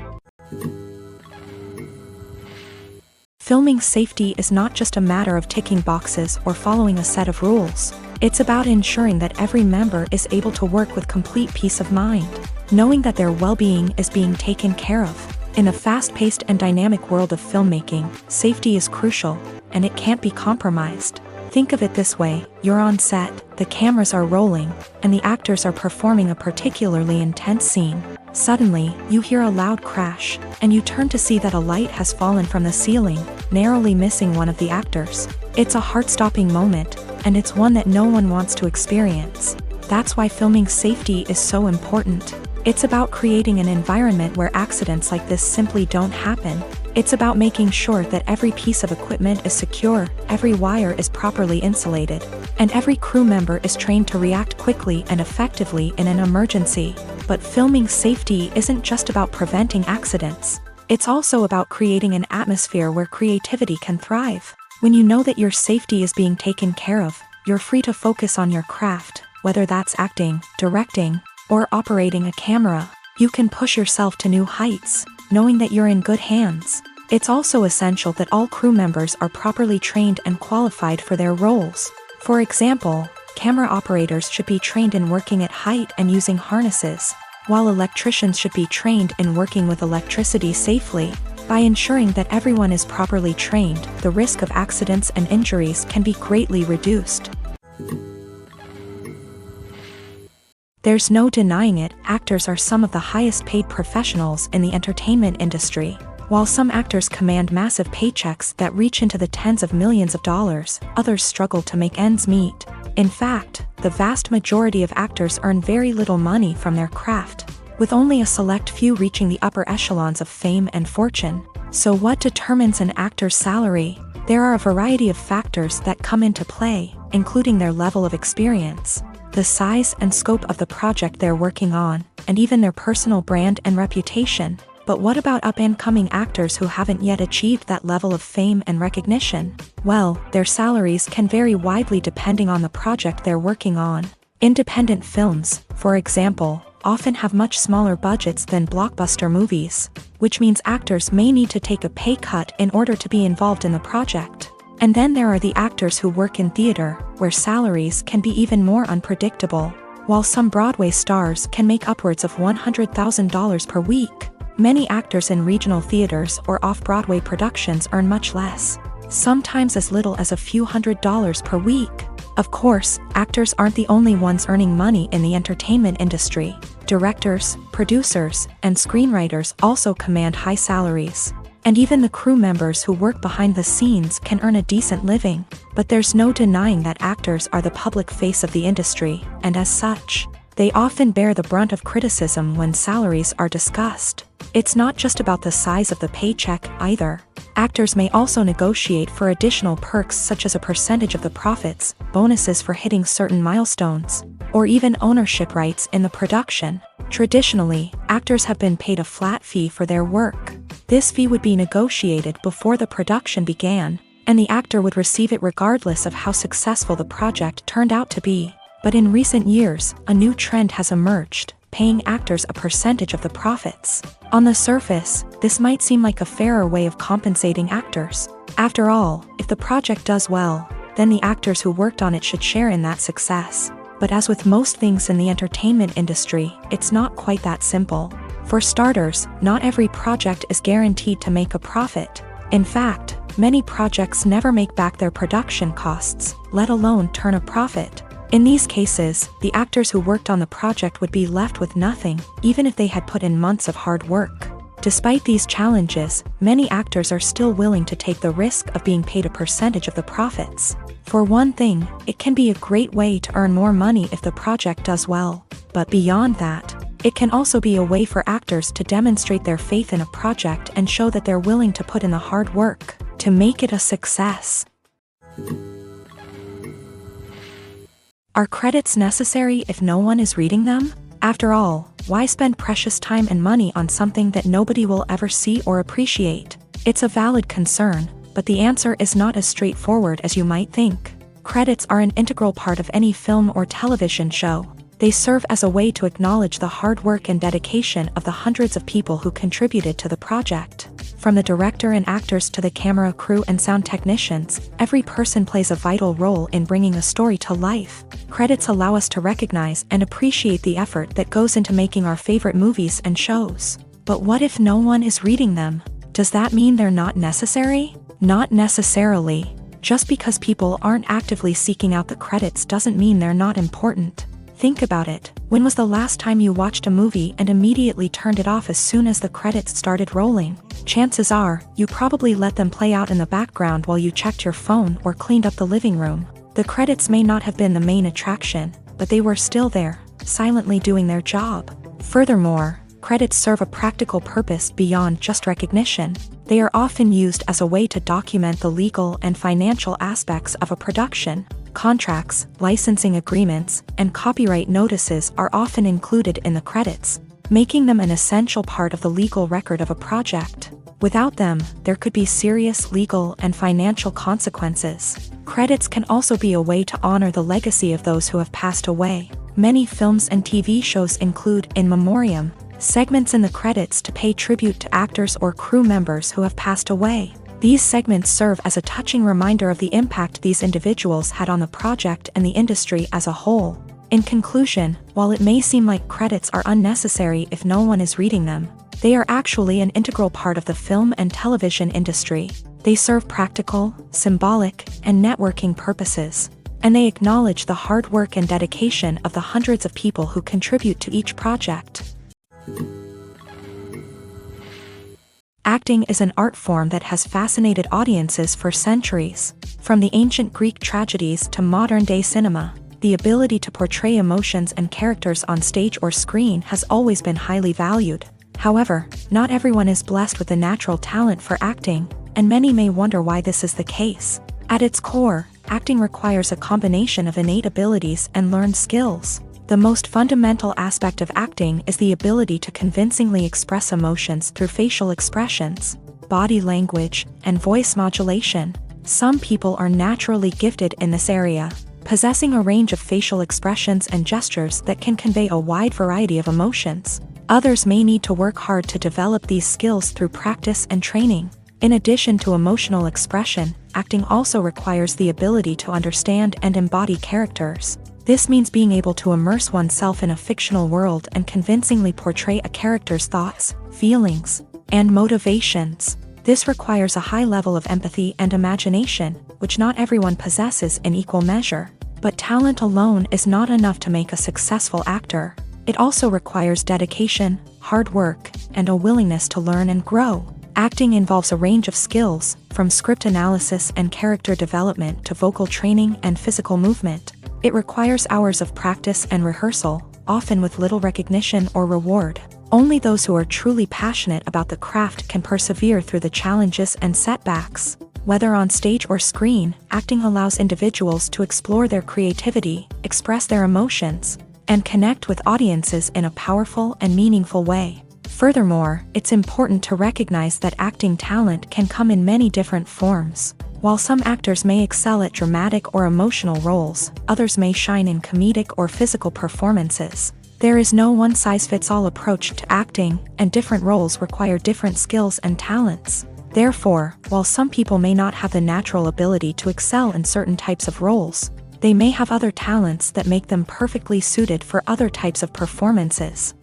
Filming safety is not just a matter of ticking boxes or following a set of rules. It's about ensuring that every member is able to work with complete peace of mind, knowing that their well-being is being taken care of. In a fast-paced and dynamic world of filmmaking, safety is crucial, and it can't be compromised. Think of it this way: you're on set, the cameras are rolling, and the actors are performing a particularly intense scene. Suddenly, you hear a loud crash, and you turn to see that a light has fallen from the ceiling, narrowly missing one of the actors. It's a heart-stopping moment, and it's one that no one wants to experience. That's why filming safety is so important. It's about creating an environment where accidents like this simply don't happen. It's about making sure that every piece of equipment is secure, every wire is properly insulated, and every crew member is trained to react quickly and effectively in an emergency. But filming safety isn't just about preventing accidents. It's also about creating an atmosphere where creativity can thrive. When you know that your safety is being taken care of, you're free to focus on your craft, whether that's acting, directing, or operating a camera. You can push yourself to new heights, knowing that you're in good hands. It's also essential that all crew members are properly trained and qualified for their roles. For example, camera operators should be trained in working at height and using harnesses, while electricians should be trained in working with electricity safely. By ensuring that everyone is properly trained, the risk of accidents and injuries can be greatly reduced. There's no denying it, actors are some of the highest paid professionals in the entertainment industry. While some actors command massive paychecks that reach into the tens of millions of dollars, others struggle to make ends meet. In fact, the vast majority of actors earn very little money from their craft, with only a select few reaching the upper echelons of fame and fortune. So what determines an actor's salary? There are a variety of factors that come into play, including their level of experience, the size and scope of the project they're working on, and even their personal brand and reputation. But what about up-and-coming actors who haven't yet achieved that level of fame and recognition? Well, their salaries can vary widely depending on the project they're working on. Independent films, for example, often have much smaller budgets than blockbuster movies, which means actors may need to take a pay cut in order to be involved in the project. And then there are the actors who work in theater, where salaries can be even more unpredictable. While some Broadway stars can make upwards of $100,000 per week, many actors in regional theaters or off-Broadway productions earn much less, sometimes as little as a few $100s per week. Of course, actors aren't the only ones earning money in the entertainment industry. Directors, producers, and screenwriters also command high salaries. And even the crew members who work behind the scenes can earn a decent living. But there's no denying that actors are the public face of the industry, and as such, they often bear the brunt of criticism when salaries are discussed. It's not just about the size of the paycheck, either. Actors may also negotiate for additional perks such as a percentage of the profits, bonuses for hitting certain milestones, or even ownership rights in the production. Traditionally, actors have been paid a flat fee for their work. This fee would be negotiated before the production began, and the actor would receive it regardless of how successful the project turned out to be. But in recent years, a new trend has emerged, paying actors a percentage of the profits. On the surface, this might seem like a fairer way of compensating actors. After all, if the project does well, then the actors who worked on it should share in that success. But as with most things in the entertainment industry, it's not quite that simple. For starters, not every project is guaranteed to make a profit. In fact, many projects never make back their production costs, let alone turn a profit. In these cases, the actors who worked on the project would be left with nothing, even if they had put in months of hard work. Despite these challenges, many actors are still willing to take the risk of being paid a percentage of the profits. For one thing, it can be a great way to earn more money if the project does well. But beyond that, it can also be a way for actors to demonstrate their faith in a project and show that they're willing to put in the hard work to make it a success. Are credits necessary if no one is reading them? After all, why spend precious time and money on something that nobody will ever see or appreciate? It's a valid concern, but the answer is not as straightforward as you might think. Credits are an integral part of any film or television show. They serve as a way to acknowledge the hard work and dedication of the hundreds of people who contributed to the project. From the director and actors to the camera crew and sound technicians, every person plays a vital role in bringing a story to life. Credits allow us to recognize and appreciate the effort that goes into making our favorite movies and shows. But what if no one is reading them? Does that mean they're not necessary? Not necessarily. Just because people aren't actively seeking out the credits doesn't mean they're not important. Think about it. When was the last time you watched a movie and immediately turned it off as soon as the credits started rolling? Chances are, you probably let them play out in the background while you checked your phone or cleaned up the living room. The credits may not have been the main attraction, but they were still there, silently doing their job. Furthermore, credits serve a practical purpose beyond just recognition. They are often used as a way to document the legal and financial aspects of a production. Contracts, licensing agreements, and copyright notices are often included in the credits, making them an essential part of the legal record of a project. Without them, there could be serious legal and financial consequences. Credits can also be a way to honor the legacy of those who have passed away. Many films and TV shows include in memoriam segments in the credits to pay tribute to actors or crew members who have passed away. These segments serve as a touching reminder of the impact these individuals had on the project and the industry as a whole. In conclusion, while it may seem like credits are unnecessary if no one is reading them, they are actually an integral part of the film and television industry. They serve practical, symbolic, and networking purposes, and they acknowledge the hard work and dedication of the hundreds of people who contribute to each project. Acting is an art form that has fascinated audiences for centuries. From the ancient Greek tragedies to modern-day cinema, the ability to portray emotions and characters on stage or screen has always been highly valued. However, not everyone is blessed with the natural talent for acting, and many may wonder why this is the case. At its core, acting requires a combination of innate abilities and learned skills. The most fundamental aspect of acting is the ability to convincingly express emotions through facial expressions, body language, and voice modulation. Some people are naturally gifted in this area, possessing a range of facial expressions and gestures that can convey a wide variety of emotions. Others may need to work hard to develop these skills through practice and training. In addition to emotional expression, acting also requires the ability to understand and embody characters. This means being able to immerse oneself in a fictional world and convincingly portray a character's thoughts, feelings, and motivations. This requires a high level of empathy and imagination, which not everyone possesses in equal measure. But talent alone is not enough to make a successful actor. It also requires dedication, hard work, and a willingness to learn and grow. Acting involves a range of skills, from script analysis and character development to vocal training and physical movement. It requires hours of practice and rehearsal, often with little recognition or reward. Only those who are truly passionate about the craft can persevere through the challenges and setbacks. Whether on stage or screen, acting allows individuals to explore their creativity, express their emotions, and connect with audiences in a powerful and meaningful way. Furthermore, it's important to recognize that acting talent can come in many different forms. While some actors may excel at dramatic or emotional roles, others may shine in comedic or physical performances. There is no one-size-fits-all approach to acting, and different roles require different skills and talents. Therefore, while some people may not have the natural ability to excel in certain types of roles, they may have other talents that make them perfectly suited for other types of performances.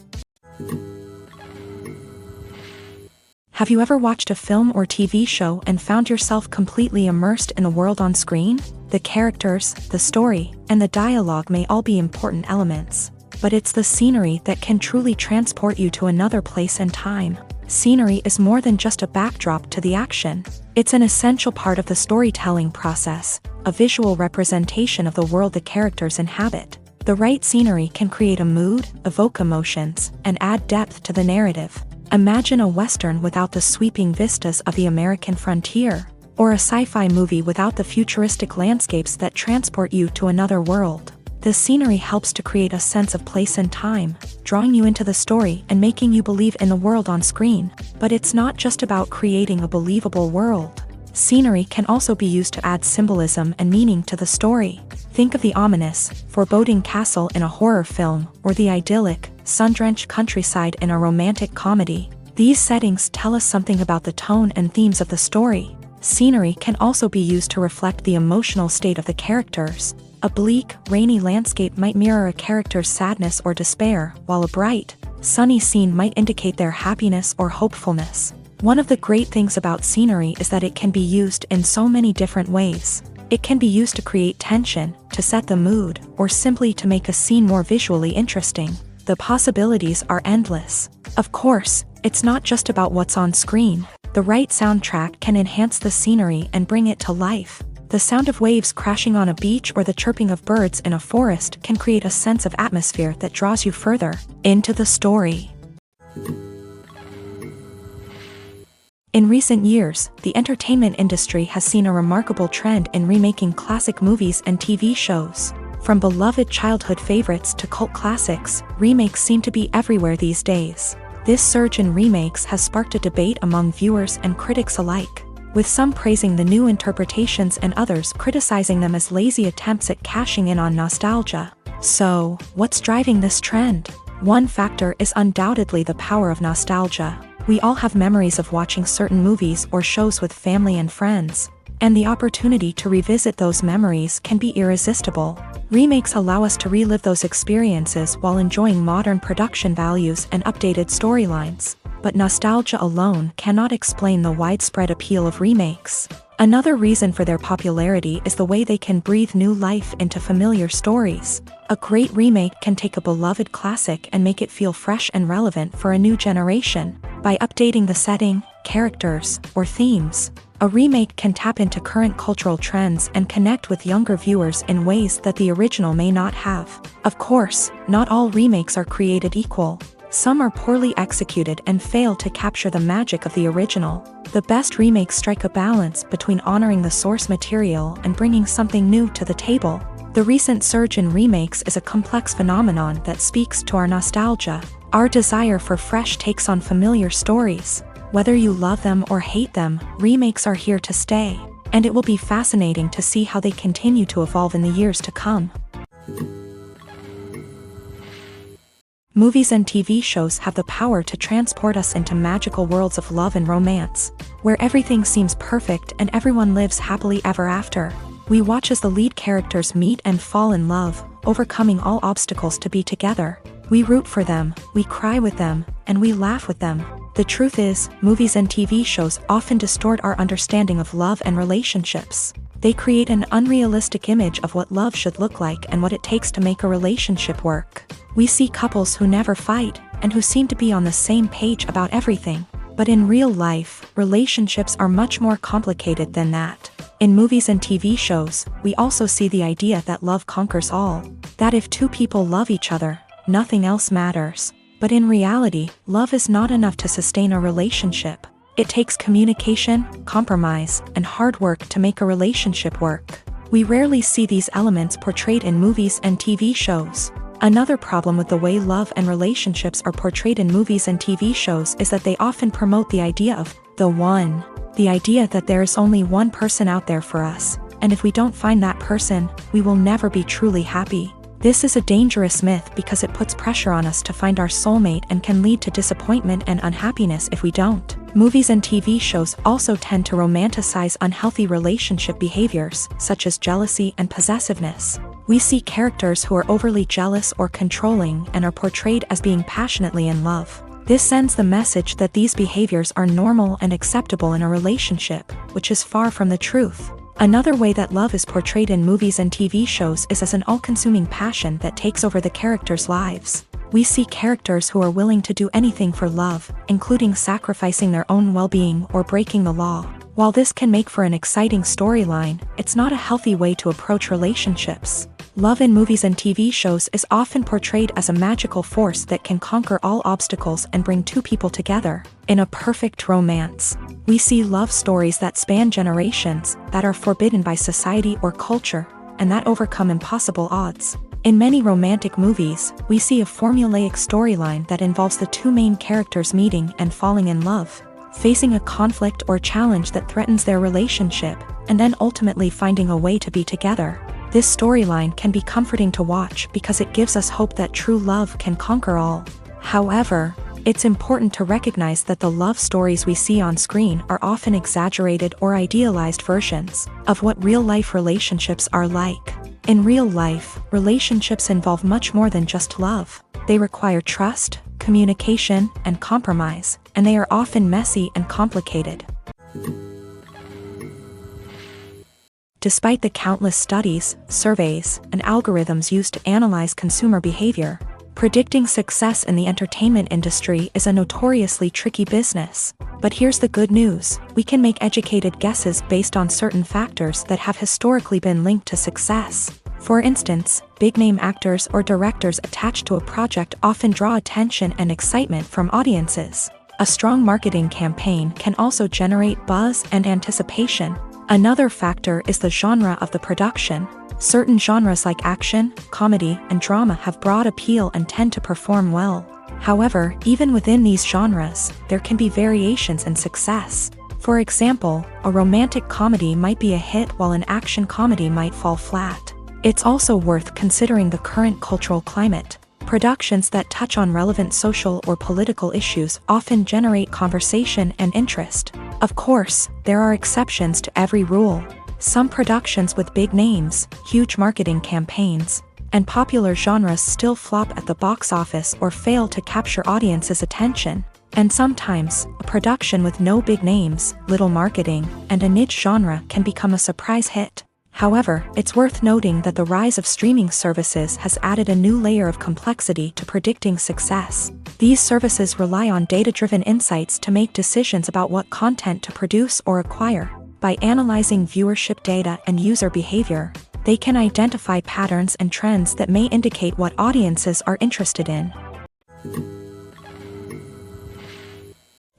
Have you ever watched a film or TV show and found yourself completely immersed in the world on screen? The characters, the story, and the dialogue may all be important elements, but it's the scenery that can truly transport you to another place and time. Scenery is more than just a backdrop to the action. It's an essential part of the storytelling process, a visual representation of the world the characters inhabit. The right scenery can create a mood, evoke emotions, and add depth to the narrative. Imagine a Western without the sweeping vistas of the American frontier, or a sci-fi movie without the futuristic landscapes that transport you to another world. The scenery helps to create a sense of place and time, drawing you into the story and making you believe in the world on screen. But it's not just about creating a believable world. Scenery can also be used to add symbolism and meaning to the story. Think of the ominous, foreboding castle in a horror film, or the idyllic, sun-drenched countryside in a romantic comedy. These settings tell us something about the tone and themes of the story. Scenery can also be used to reflect the emotional state of the characters. A bleak, rainy landscape might mirror a character's sadness or despair, while a bright, sunny scene might indicate their happiness or hopefulness. One of the great things about scenery is that it can be used in so many different ways. It can be used to create tension, to set the mood, or simply to make a scene more visually interesting. The possibilities are endless. Of course, it's not just about what's on screen. The right soundtrack can enhance the scenery and bring it to life. The sound of waves crashing on a beach or the chirping of birds in a forest can create a sense of atmosphere that draws you further into the story. In recent years, the entertainment industry has seen a remarkable trend in remaking classic movies and TV shows. From beloved childhood favorites to cult classics, remakes seem to be everywhere these days. This surge in remakes has sparked a debate among viewers and critics alike, with some praising the new interpretations and others criticizing them as lazy attempts at cashing in on nostalgia. So, what's driving this trend? One factor is undoubtedly the power of nostalgia. We all have memories of watching certain movies or shows with family and friends, and the opportunity to revisit those memories can be irresistible. Remakes allow us to relive those experiences while enjoying modern production values and updated storylines. But nostalgia alone cannot explain the widespread appeal of remakes. Another reason for their popularity is the way they can breathe new life into familiar stories. A great remake can take a beloved classic and make it feel fresh and relevant for a new generation. By updating the setting, characters, or themes, a remake can tap into current cultural trends and connect with younger viewers in ways that the original may not have. Of course, not all remakes are created equal. Some are poorly executed and fail to capture the magic of the original. The best remakes strike a balance between honoring the source material and bringing something new to the table. The recent surge in remakes is a complex phenomenon that speaks to our nostalgia, our desire for fresh takes on familiar stories. Whether you love them or hate them, remakes are here to stay, and it will be fascinating to see how they continue to evolve in the years to come. Movies and TV shows have the power to transport us into magical worlds of love and romance, where everything seems perfect and everyone lives happily ever after. We watch as the lead characters meet and fall in love, overcoming all obstacles to be together. We root for them, we cry with them, and we laugh with them. The truth is, movies and TV shows often distort our understanding of love and relationships. They create an unrealistic image of what love should look like and what it takes to make a relationship work. We see couples who never fight, and who seem to be on the same page about everything. But in real life, relationships are much more complicated than that. In movies and TV shows, we also see the idea that love conquers all. That if two people love each other, nothing else matters. But in reality, love is not enough to sustain a relationship. It takes communication, compromise, and hard work to make a relationship work. We rarely see these elements portrayed in movies and TV shows. Another problem with the way love and relationships are portrayed in movies and TV shows is that they often promote the idea of the one. The idea that there is only one person out there for us, and if we don't find that person, we will never be truly happy. This is a dangerous myth because it puts pressure on us to find our soulmate and can lead to disappointment and unhappiness if we don't. Movies and TV shows also tend to romanticize unhealthy relationship behaviors, such as jealousy and possessiveness. We see characters who are overly jealous or controlling and are portrayed as being passionately in love. This sends the message that these behaviors are normal and acceptable in a relationship, which is far from the truth. Another way that love is portrayed in movies and TV shows is as an all-consuming passion that takes over the characters' lives. We see characters who are willing to do anything for love, including sacrificing their own well-being or breaking the law. While this can make for an exciting storyline, it's not a healthy way to approach relationships. Love in movies and TV shows is often portrayed as a magical force that can conquer all obstacles and bring two people together. In a perfect romance, we see love stories that span generations, that are forbidden by society or culture, and that overcome impossible odds. In many romantic movies, we see a formulaic storyline that involves the two main characters meeting and falling in love, facing a conflict or challenge that threatens their relationship, and then ultimately finding a way to be together. This storyline can be comforting to watch because it gives us hope that true love can conquer all. However, it's important to recognize that the love stories we see on screen are often exaggerated or idealized versions of what real-life relationships are like. In real life, relationships involve much more than just love. They require trust, communication, and compromise, and they are often messy and complicated. Despite the countless studies, surveys, and algorithms used to analyze consumer behavior, predicting success in the entertainment industry is a notoriously tricky business. But here's the good news: we can make educated guesses based on certain factors that have historically been linked to success. For instance, big-name actors or directors attached to a project often draw attention and excitement from audiences. A strong marketing campaign can also generate buzz and anticipation. Another factor is the genre of the production. Certain genres like action, comedy, and drama have broad appeal and tend to perform well. However, even within these genres, there can be variations in success. For example, a romantic comedy might be a hit while an action comedy might fall flat. It's also worth considering the current cultural climate. Productions that touch on relevant social or political issues often generate conversation and interest. Of course, there are exceptions to every rule. Some productions with big names, huge marketing campaigns, and popular genres still flop at the box office or fail to capture audiences' attention. And sometimes, a production with no big names, little marketing, and a niche genre can become a surprise hit. However, it's worth noting that the rise of streaming services has added a new layer of complexity to predicting success. These services rely on data-driven insights to make decisions about what content to produce or acquire. By analyzing viewership data and user behavior, they can identify patterns and trends that may indicate what audiences are interested in.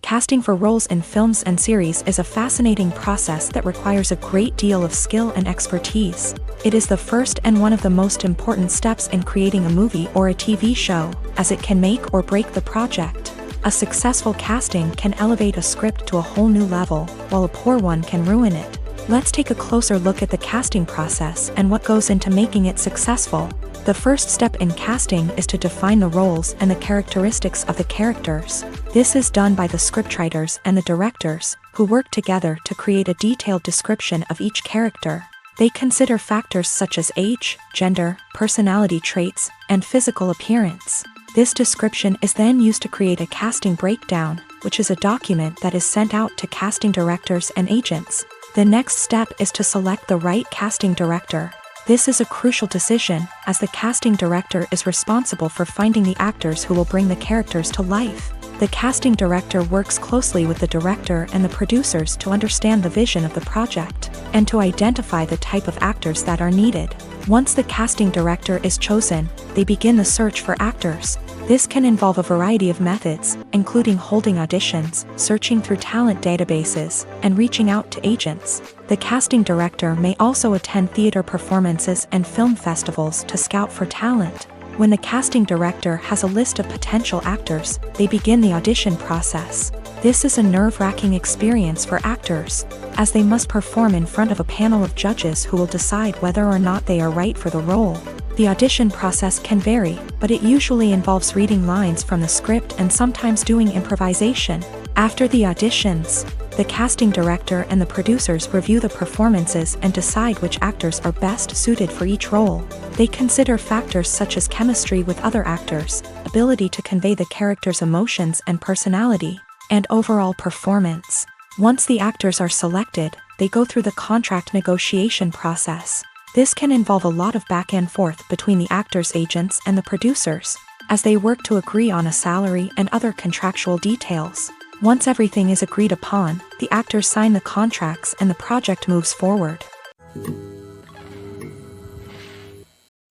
Casting for roles in films and series is a fascinating process that requires a great deal of skill and expertise. It is the first and one of the most important steps in creating a movie or a TV show, as it can make or break the project. A successful casting can elevate a script to a whole new level, while a poor one can ruin it. Let's take a closer look at the casting process and what goes into making it successful. The first step in casting is to define the roles and the characteristics of the characters. This is done by the scriptwriters and the directors, who work together to create a detailed description of each character. They consider factors such as age, gender, personality traits, and physical appearance. This description is then used to create a casting breakdown, which is a document that is sent out to casting directors and agents. The next step is to select the right casting director. This is a crucial decision, as the casting director is responsible for finding the actors who will bring the characters to life. The casting director works closely with the director and the producers to understand the vision of the project, and to identify the type of actors that are needed. Once the casting director is chosen, they begin the search for actors. This can involve a variety of methods, including holding auditions, searching through talent databases, and reaching out to agents. The casting director may also attend theater performances and film festivals to scout for talent. When the casting director has a list of potential actors, they begin the audition process. This is a nerve-wracking experience for actors, as they must perform in front of a panel of judges who will decide whether or not they are right for the role. The audition process can vary, but it usually involves reading lines from the script and sometimes doing improvisation. After the auditions, The casting director and the producers review the performances and decide which actors are best suited for each role. They consider factors such as chemistry with other actors, ability to convey the character's emotions and personality, and overall performance. Once the actors are selected, they go through the contract negotiation process. This can involve a lot of back and forth between the actors' agents and the producers, as they work to agree on a salary and other contractual details. Once everything is agreed upon, the actors sign the contracts and the project moves forward.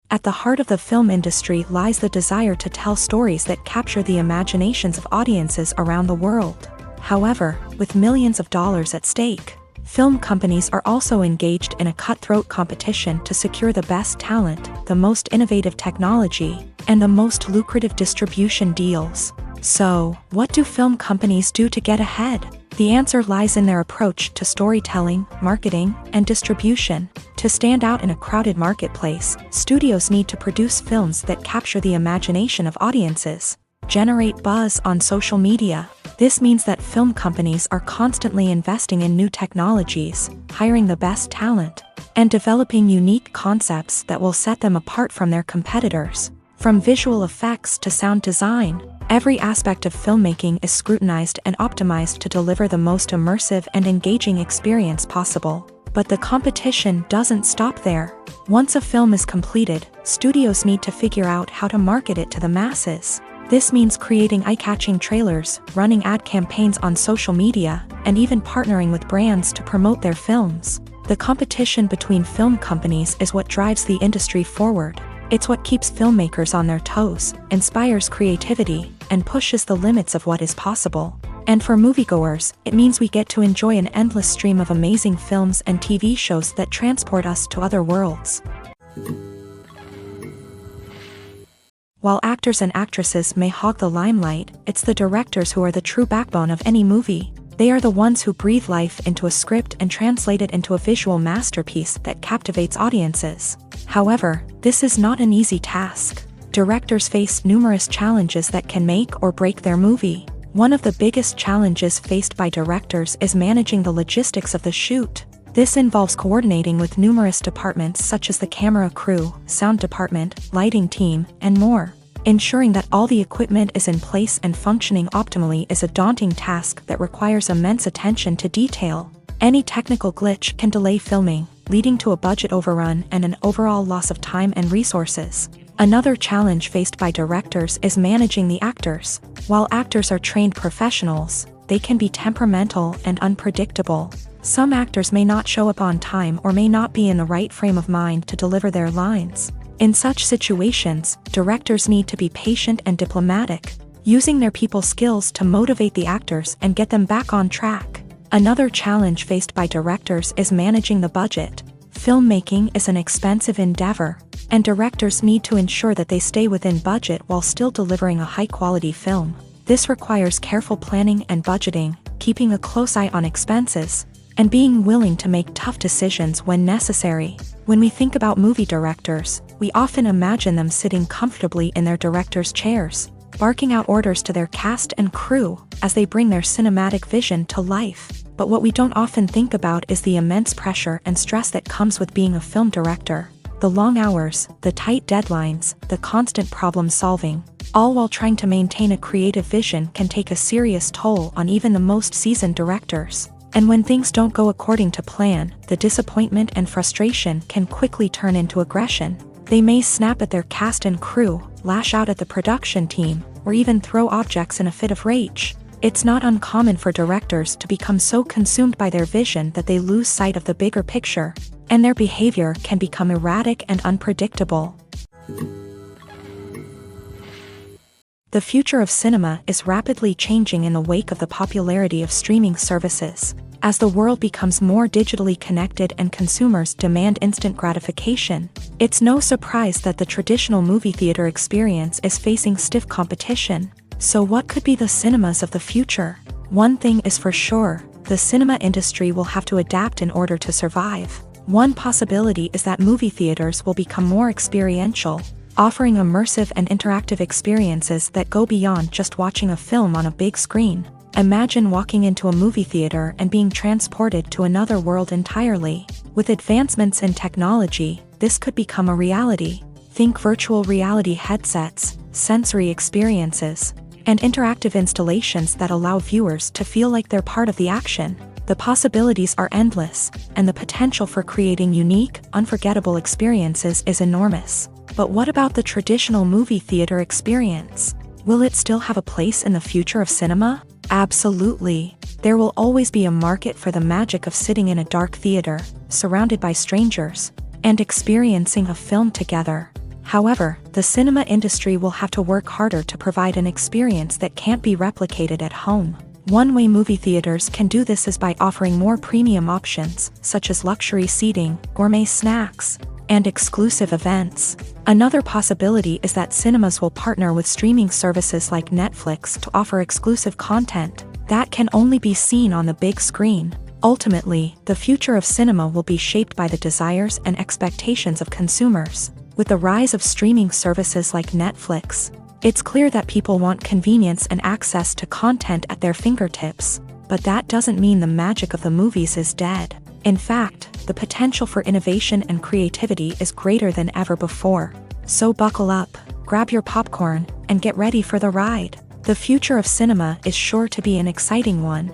At the heart of the film industry lies the desire to tell stories that capture the imaginations of audiences around the world. However, with millions of dollars at stake, film companies are also engaged in a cutthroat competition to secure the best talent, the most innovative technology, and the most lucrative distribution deals. So, what do film companies do to get ahead? The answer lies in their approach to storytelling, marketing, and distribution. To stand out in a crowded marketplace, studios need to produce films that capture the imagination of audiences, generate buzz on social media. This means that film companies are constantly investing in new technologies, hiring the best talent, and developing unique concepts that will set them apart from their competitors. From visual effects to sound design, every aspect of filmmaking is scrutinized and optimized to deliver the most immersive and engaging experience possible. But the competition doesn't stop there. Once a film is completed, studios need to figure out how to market it to the masses. This means creating eye-catching trailers, running ad campaigns on social media, and even partnering with brands to promote their films. The competition between film companies is what drives the industry forward. It's what keeps filmmakers on their toes, inspires creativity, and pushes the limits of what is possible. And for moviegoers, it means we get to enjoy an endless stream of amazing films and TV shows that transport us to other worlds. While actors and actresses may hog the limelight, it's the directors who are the true backbone of any movie. They are the ones who breathe life into a script and translate it into a visual masterpiece that captivates audiences. However, this is not an easy task. Directors face numerous challenges that can make or break their movie. One of the biggest challenges faced by directors is managing the logistics of the shoot. This involves coordinating with numerous departments such as the camera crew, sound department, lighting team, and more. Ensuring that all the equipment is in place and functioning optimally is a daunting task that requires immense attention to detail. Any technical glitch can delay filming, leading to a budget overrun and an overall loss of time and resources. Another challenge faced by directors is managing the actors. While actors are trained professionals, they can be temperamental and unpredictable. Some actors may not show up on time or may not be in the right frame of mind to deliver their lines. In such situations, directors need to be patient and diplomatic, using their people skills to motivate the actors and get them back on track. Another challenge faced by directors is managing the budget. Filmmaking is an expensive endeavor, and directors need to ensure that they stay within budget while still delivering a high-quality film. This requires careful planning and budgeting, keeping a close eye on expenses, and being willing to make tough decisions when necessary. When we think about movie directors, we often imagine them sitting comfortably in their director's chairs, barking out orders to their cast and crew as they bring their cinematic vision to life. But what we don't often think about is the immense pressure and stress that comes with being a film director. The long hours, the tight deadlines, the constant problem solving, all while trying to maintain a creative vision can take a serious toll on even the most seasoned directors. And when things don't go according to plan, the disappointment and frustration can quickly turn into aggression. They may snap at their cast and crew, lash out at the production team, or even throw objects in a fit of rage. It's not uncommon for directors to become so consumed by their vision that they lose sight of the bigger picture, and their behavior can become erratic and unpredictable. The future of cinema is rapidly changing in the wake of the popularity of streaming services. As the world becomes more digitally connected and consumers demand instant gratification, it's no surprise that the traditional movie theater experience is facing stiff competition. So what could be the cinemas of the future? One thing is for sure, the cinema industry will have to adapt in order to survive. One possibility is that movie theaters will become more experiential, offering immersive and interactive experiences that go beyond just watching a film on a big screen. Imagine walking into a movie theater and being transported to another world entirely. With advancements in technology, this could become a reality. Think virtual reality headsets, sensory experiences, and interactive installations that allow viewers to feel like they're part of the action. The possibilities are endless, and the potential for creating unique, unforgettable experiences is enormous. But what about the traditional movie theater experience? Will it still have a place in the future of cinema? Absolutely. There will always be a market for the magic of sitting in a dark theater, surrounded by strangers, and experiencing a film together. However, the cinema industry will have to work harder to provide an experience that can't be replicated at home. One way movie theaters can do this is by offering more premium options, such as luxury seating, gourmet snacks, and exclusive events. Another possibility is that cinemas will partner with streaming services like Netflix to offer exclusive content that can only be seen on the big screen. Ultimately, the future of cinema will be shaped by the desires and expectations of consumers. With the rise of streaming services like Netflix, it's clear that people want convenience and access to content at their fingertips. But that doesn't mean the magic of the movies is dead. In fact, the potential for innovation and creativity is greater than ever before. So buckle up, grab your popcorn, and get ready for the ride. The future of cinema is sure to be an exciting one.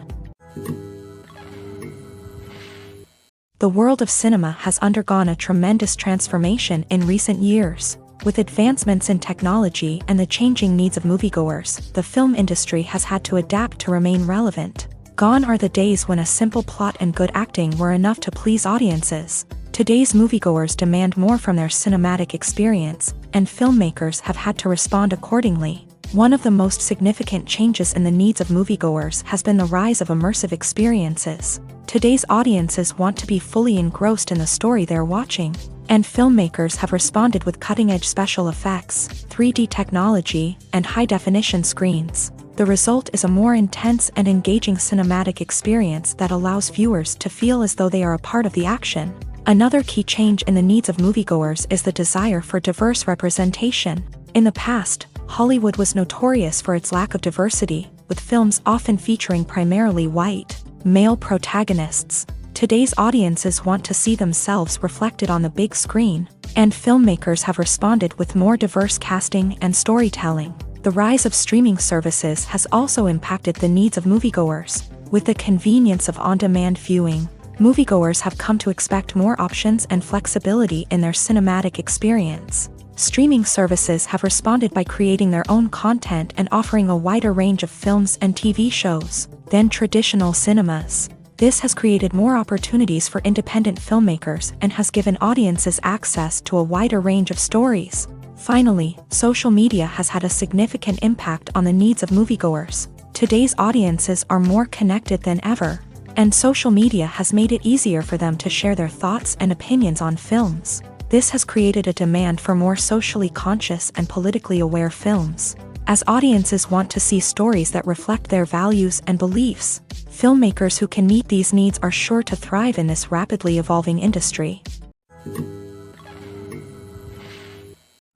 The world of cinema has undergone a tremendous transformation in recent years. With advancements in technology and the changing needs of moviegoers, the film industry has had to adapt to remain relevant. Gone are the days when a simple plot and good acting were enough to please audiences. Today's moviegoers demand more from their cinematic experience, and filmmakers have had to respond accordingly. One of the most significant changes in the needs of moviegoers has been the rise of immersive experiences. Today's audiences want to be fully engrossed in the story they're watching, and filmmakers have responded with cutting-edge special effects, 3D technology, and high-definition screens. The result is a more intense and engaging cinematic experience that allows viewers to feel as though they are a part of the action. Another key change in the needs of moviegoers is the desire for diverse representation. In the past, Hollywood was notorious for its lack of diversity, with films often featuring primarily white, male protagonists. Today's audiences want to see themselves reflected on the big screen, and filmmakers have responded with more diverse casting and storytelling. The rise of streaming services has also impacted the needs of moviegoers. With the convenience of on-demand viewing, moviegoers have come to expect more options and flexibility in their cinematic experience. Streaming services have responded by creating their own content and offering a wider range of films and TV shows than traditional cinemas. This has created more opportunities for independent filmmakers and has given audiences access to a wider range of stories. Finally, social media has had a significant impact on the needs of moviegoers. Today's audiences are more connected than ever, and social media has made it easier for them to share their thoughts and opinions on films. This has created a demand for more socially conscious and politically aware films. As audiences want to see stories that reflect their values and beliefs, filmmakers who can meet these needs are sure to thrive in this rapidly evolving industry.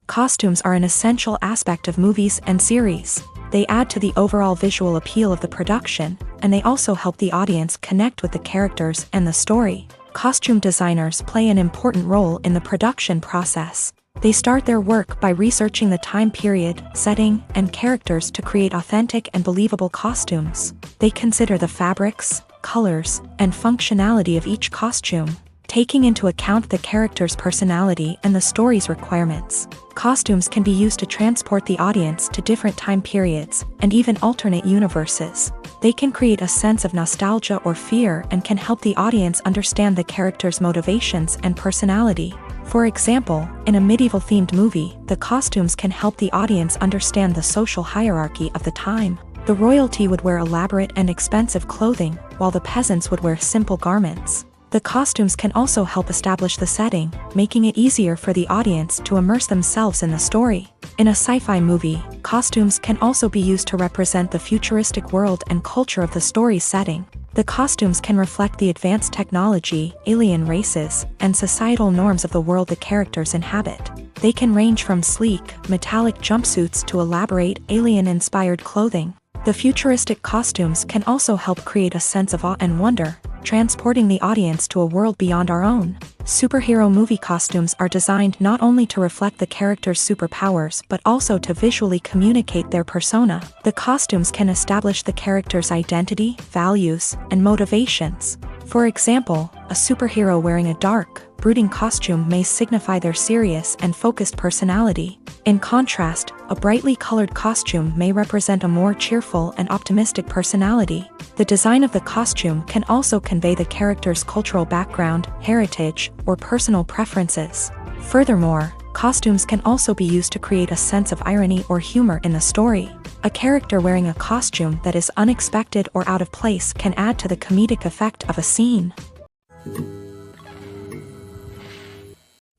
Costumes are an essential aspect of movies and series. They add to the overall visual appeal of the production, and they also help the audience connect with the characters and the story. Costume designers play an important role in the production process. They start their work by researching the time period, setting, and characters to create authentic and believable costumes. They consider the fabrics, colors, and functionality of each costume, taking into account the character's personality and the story's requirements. Costumes can be used to transport the audience to different time periods and even alternate universes. They can create a sense of nostalgia or fear and can help the audience understand the character's motivations and personality. For example, in a medieval-themed movie, the costumes can help the audience understand the social hierarchy of the time. The royalty would wear elaborate and expensive clothing, while the peasants would wear simple garments. The costumes can also help establish the setting, making it easier for the audience to immerse themselves in the story. In a sci-fi movie, costumes can also be used to represent the futuristic world and culture of the story's setting. The costumes can reflect the advanced technology, alien races, and societal norms of the world the characters inhabit. They can range from sleek, metallic jumpsuits to elaborate, alien-inspired clothing. The futuristic costumes can also help create a sense of awe and wonder, transporting the audience to a world beyond our own. Superhero movie costumes are designed not only to reflect the character's superpowers but also to visually communicate their persona. The costumes can establish the character's identity, values, and motivations. For example, a superhero wearing a dark, brooding costume may signify their serious and focused personality. In contrast, a brightly colored costume may represent a more cheerful and optimistic personality. The design of the costume can also convey the character's cultural background, heritage, or personal preferences. Furthermore, costumes can also be used to create a sense of irony or humor in the story. A character wearing a costume that is unexpected or out of place can add to the comedic effect of a scene.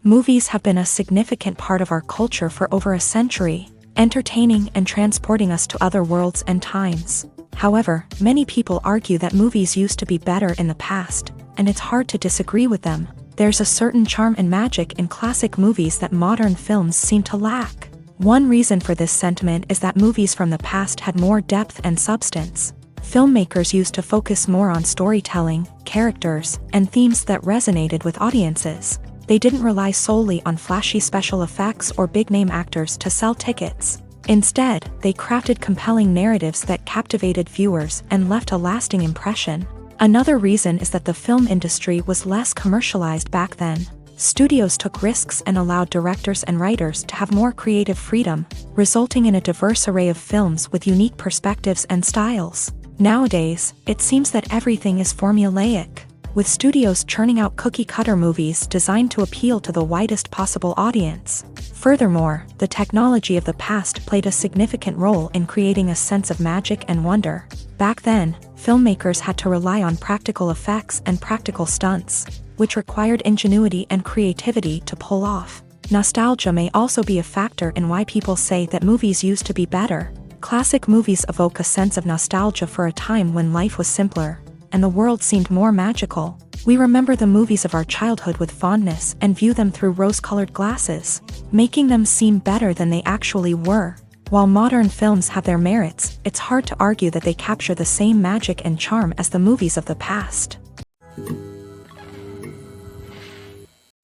Movies have been a significant part of our culture for over a century, entertaining and transporting us to other worlds and times. However, many people argue that movies used to be better in the past, and it's hard to disagree with them. There's a certain charm and magic in classic movies that modern films seem to lack. One reason for this sentiment is that movies from the past had more depth and substance. Filmmakers used to focus more on storytelling, characters, and themes that resonated with audiences. They didn't rely solely on flashy special effects or big-name actors to sell tickets. Instead, they crafted compelling narratives that captivated viewers and left a lasting impression. Another reason is that the film industry was less commercialized back then. Studios took risks and allowed directors and writers to have more creative freedom, resulting in a diverse array of films with unique perspectives and styles. Nowadays, it seems that everything is formulaic, with studios churning out cookie-cutter movies designed to appeal to the widest possible audience. Furthermore, the technology of the past played a significant role in creating a sense of magic and wonder. Back then, filmmakers had to rely on practical effects and practical stunts, which required ingenuity and creativity to pull off. Nostalgia may also be a factor in why people say that movies used to be better. Classic movies evoke a sense of nostalgia for a time when life was simpler, and the world seemed more magical. We remember the movies of our childhood with fondness and view them through rose-colored glasses, making them seem better than they actually were. While modern films have their merits, it's hard to argue that they capture the same magic and charm as the movies of the past.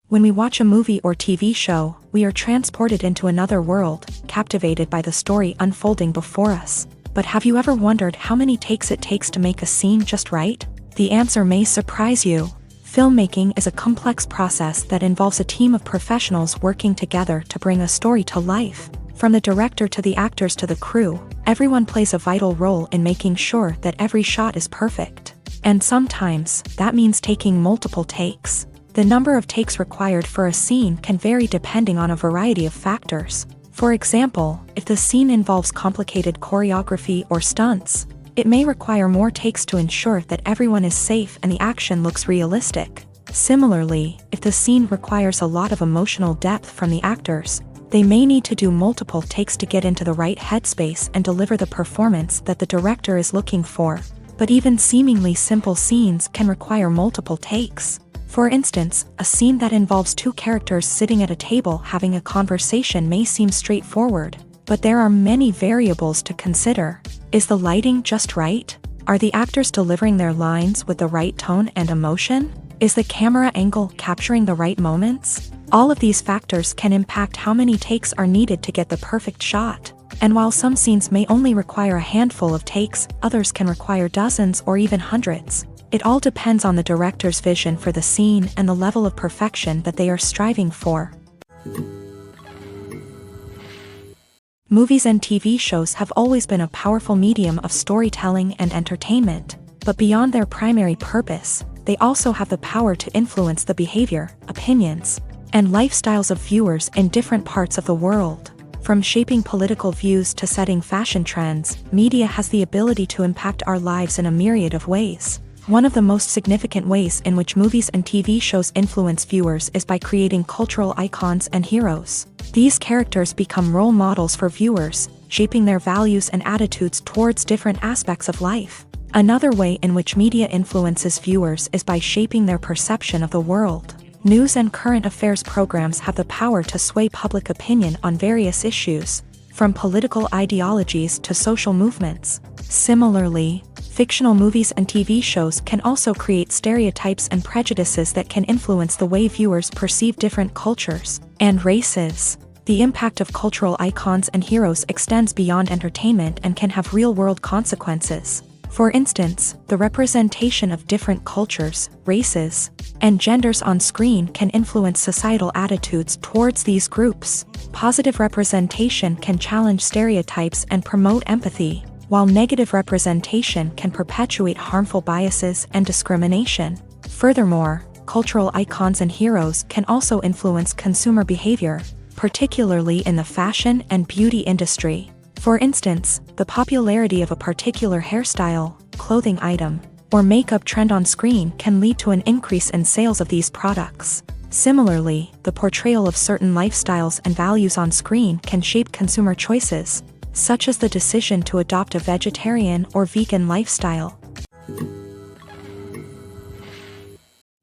When we watch a movie or TV show, we are transported into another world, captivated by the story unfolding before us. But have you ever wondered how many takes it takes to make a scene just right? The answer may surprise you. Filmmaking is a complex process that involves a team of professionals working together to bring a story to life. From the director to the actors to the crew, everyone plays a vital role in making sure that every shot is perfect. And sometimes, that means taking multiple takes. The number of takes required for a scene can vary depending on a variety of factors. For example, if the scene involves complicated choreography or stunts, it may require more takes to ensure that everyone is safe and the action looks realistic. Similarly, if the scene requires a lot of emotional depth from the actors, they may need to do multiple takes to get into the right headspace and deliver the performance that the director is looking for. But even seemingly simple scenes can require multiple takes. For instance, a scene that involves two characters sitting at a table having a conversation may seem straightforward, but there are many variables to consider. Is the lighting just right? Are the actors delivering their lines with the right tone and emotion? Is the camera angle capturing the right moments? All of these factors can impact how many takes are needed to get the perfect shot. And while some scenes may only require a handful of takes, others can require dozens or even hundreds. It all depends on the director's vision for the scene and the level of perfection that they are striving for. Movies and TV shows have always been a powerful medium of storytelling and entertainment, but beyond their primary purpose, they also have the power to influence the behavior, opinions, and lifestyles of viewers in different parts of the world. From shaping political views to setting fashion trends, media has the ability to impact our lives in a myriad of ways. One of the most significant ways in which movies and TV shows influence viewers is by creating cultural icons and heroes. These characters become role models for viewers, shaping their values and attitudes towards different aspects of life. Another way in which media influences viewers is by shaping their perception of the world. News and current affairs programs have the power to sway public opinion on various issues, from political ideologies to social movements. Similarly, fictional movies and TV shows can also create stereotypes and prejudices that can influence the way viewers perceive different cultures and races. The impact of cultural icons and heroes extends beyond entertainment and can have real-world consequences. For instance, the representation of different cultures, races, and genders on screen can influence societal attitudes towards these groups. Positive representation can challenge stereotypes and promote empathy, while negative representation can perpetuate harmful biases and discrimination. Furthermore, cultural icons and heroes can also influence consumer behavior, particularly in the fashion and beauty industry. For instance, the popularity of a particular hairstyle, clothing item, or makeup trend on screen can lead to an increase in sales of these products. Similarly, the portrayal of certain lifestyles and values on screen can shape consumer choices, such as the decision to adopt a vegetarian or vegan lifestyle.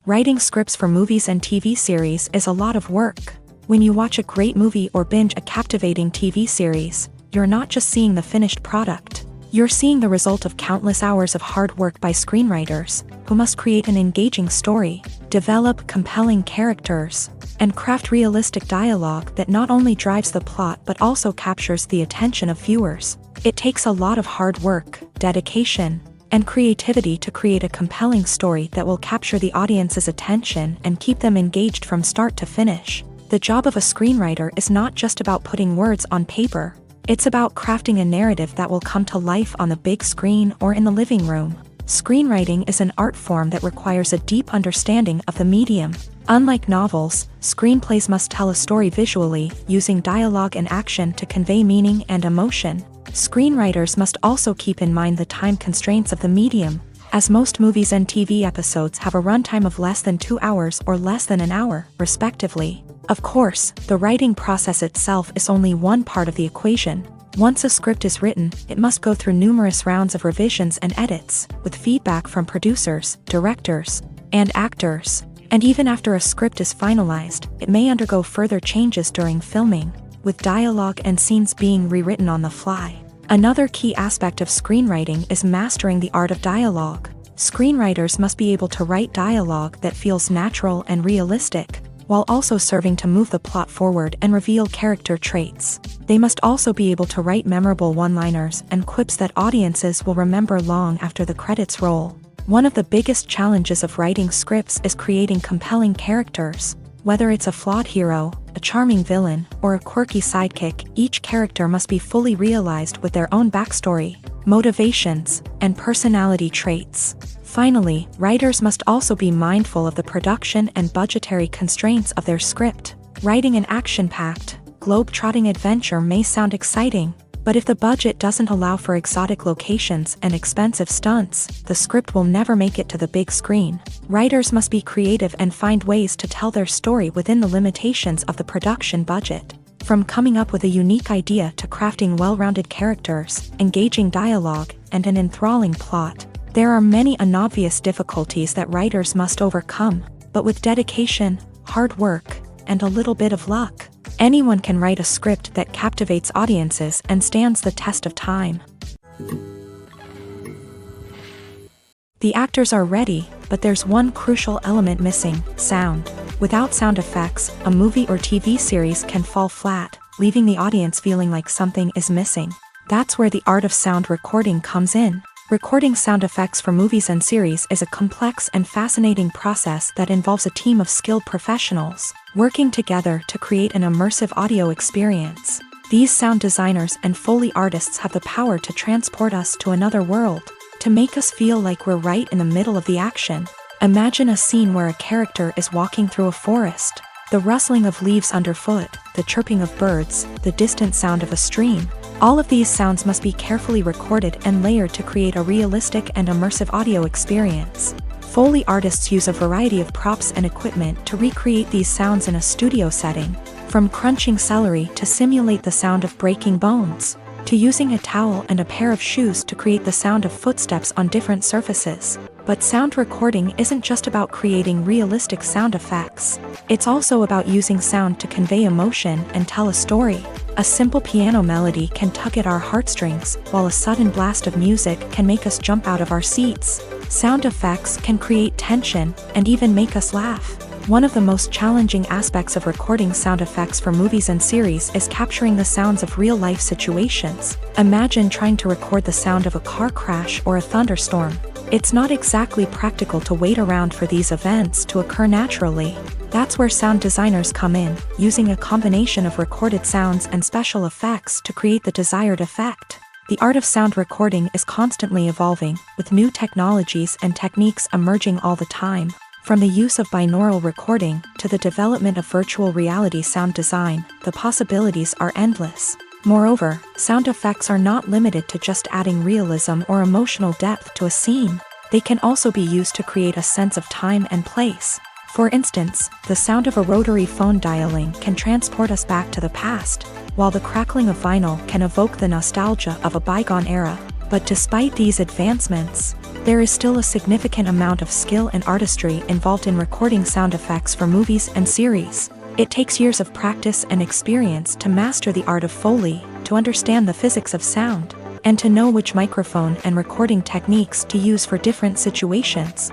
Writing scripts for movies and TV series is a lot of work. When you watch a great movie or binge a captivating TV series, you're not just seeing the finished product. You're seeing the result of countless hours of hard work by screenwriters, who must create an engaging story, develop compelling characters, and craft realistic dialogue that not only drives the plot but also captures the attention of viewers. It takes a lot of hard work, dedication, and creativity to create a compelling story that will capture the audience's attention and keep them engaged from start to finish. The job of a screenwriter is not just about putting words on paper. It's about crafting a narrative that will come to life on the big screen or in the living room. Screenwriting is an art form that requires a deep understanding of the medium. Unlike novels, screenplays must tell a story visually, using dialogue and action to convey meaning and emotion. Screenwriters must also keep in mind the time constraints of the medium, as most movies and TV episodes have a runtime of less than 2 hours or less than an hour, respectively. Of course, the writing process itself is only one part of the equation. Once a script is written, it must go through numerous rounds of revisions and edits, with feedback from producers, directors, and actors. And even after a script is finalized, it may undergo further changes during filming, with dialogue and scenes being rewritten on the fly. Another key aspect of screenwriting is mastering the art of dialogue. Screenwriters must be able to write dialogue that feels natural and realistic, while also serving to move the plot forward and reveal character traits. They must also be able to write memorable one-liners and quips that audiences will remember long after the credits roll. One of the biggest challenges of writing scripts is creating compelling characters. Whether it's a flawed hero, a charming villain, or a quirky sidekick, each character must be fully realized with their own backstory, motivations, and personality traits. Finally, writers must also be mindful of the production and budgetary constraints of their script. Writing an action-packed, globe-trotting adventure may sound exciting, but if the budget doesn't allow for exotic locations and expensive stunts, the script will never make it to the big screen. Writers must be creative and find ways to tell their story within the limitations of the production budget. From coming up with a unique idea to crafting well-rounded characters, engaging dialogue, and an enthralling plot, there are many unobvious difficulties that writers must overcome, but with dedication, hard work, and a little bit of luck, anyone can write a script that captivates audiences and stands the test of time. The actors are ready, but there's one crucial element missing: sound. Without sound effects, a movie or TV series can fall flat, leaving the audience feeling like something is missing. That's where the art of sound recording comes in. Recording sound effects for movies and series is a complex and fascinating process that involves a team of skilled professionals working together to create an immersive audio experience. These sound designers and Foley artists have the power to transport us to another world, to make us feel like we're right in the middle of the action. Imagine a scene where a character is walking through a forest. The rustling of leaves underfoot, the chirping of birds, the distant sound of a stream. All of these sounds must be carefully recorded and layered to create a realistic and immersive audio experience. Foley artists use a variety of props and equipment to recreate these sounds in a studio setting, from crunching celery to simulate the sound of breaking bones, to using a towel and a pair of shoes to create the sound of footsteps on different surfaces. But sound recording isn't just about creating realistic sound effects. It's also about using sound to convey emotion and tell a story. A simple piano melody can tug at our heartstrings, while a sudden blast of music can make us jump out of our seats. Sound effects can create tension and even make us laugh. One of the most challenging aspects of recording sound effects for movies and series is capturing the sounds of real-life situations. Imagine trying to record the sound of a car crash or a thunderstorm. It's not exactly practical to wait around for these events to occur naturally. That's where sound designers come in, using a combination of recorded sounds and special effects to create the desired effect. The art of sound recording is constantly evolving, with new technologies and techniques emerging all the time. From the use of binaural recording to the development of virtual reality sound design, the possibilities are endless. Moreover, sound effects are not limited to just adding realism or emotional depth to a scene. They can also be used to create a sense of time and place. For instance, the sound of a rotary phone dialing can transport us back to the past, while the crackling of vinyl can evoke the nostalgia of a bygone era. But despite these advancements, there is still a significant amount of skill and artistry involved in recording sound effects for movies and series. It takes years of practice and experience to master the art of Foley, to understand the physics of sound, and to know which microphone and recording techniques to use for different situations.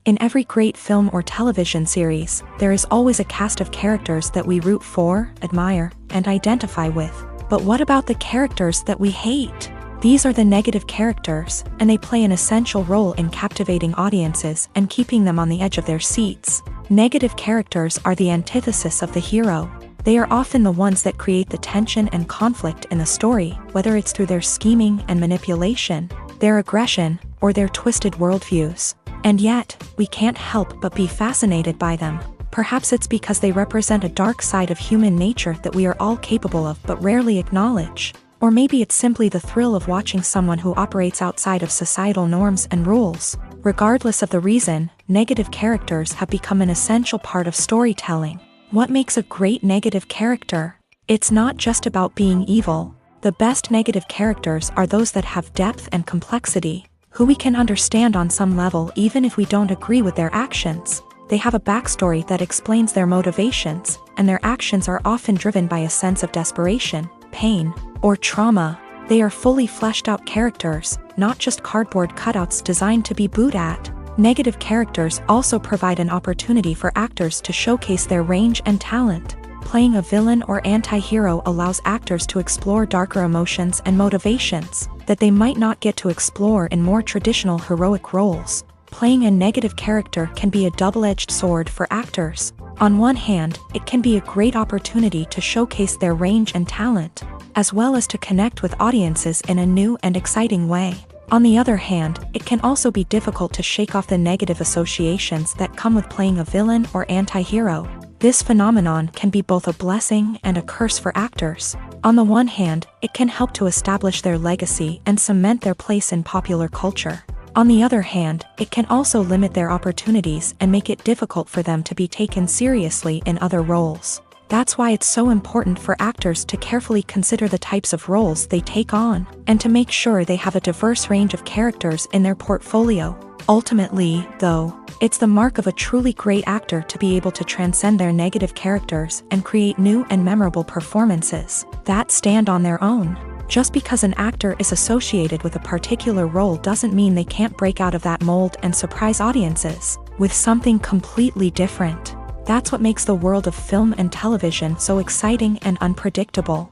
In every great film or television series, there is always a cast of characters that we root for, admire, and identify with. But what about the characters that we hate? These are the negative characters, and they play an essential role in captivating audiences and keeping them on the edge of their seats. Negative characters are the antithesis of the hero. They are often the ones that create the tension and conflict in the story, whether it's through their scheming and manipulation, their aggression, or their twisted worldviews. And yet, we can't help but be fascinated by them. Perhaps it's because they represent a dark side of human nature that we are all capable of but rarely acknowledge. Or maybe it's simply the thrill of watching someone who operates outside of societal norms and rules. Regardless of the reason, negative characters have become an essential part of storytelling. What makes a great negative character? It's not just about being evil. The best negative characters are those that have depth and complexity, who we can understand on some level even if we don't agree with their actions. They have a backstory that explains their motivations, and their actions are often driven by a sense of desperation, pain, or trauma. They are fully fleshed out characters, not just cardboard cutouts designed to be booed at. Negative characters also provide an opportunity for actors to showcase their range and talent. Playing a villain or anti-hero allows actors to explore darker emotions and motivations that they might not get to explore in more traditional heroic roles. Playing a negative character can be a double-edged sword for actors. On one hand, it can be a great opportunity to showcase their range and talent, as well as to connect with audiences in a new and exciting way. On the other hand, it can also be difficult to shake off the negative associations that come with playing a villain or anti-hero. This phenomenon can be both a blessing and a curse for actors. On the one hand, it can help to establish their legacy and cement their place in popular culture. On the other hand, it can also limit their opportunities and make it difficult for them to be taken seriously in other roles. That's why it's so important for actors to carefully consider the types of roles they take on, and to make sure they have a diverse range of characters in their portfolio. Ultimately, though, it's the mark of a truly great actor to be able to transcend their negative characters and create new and memorable performances that stand on their own. Just because an actor is associated with a particular role doesn't mean they can't break out of that mold and surprise audiences with something completely different. That's what makes the world of film and television so exciting and unpredictable.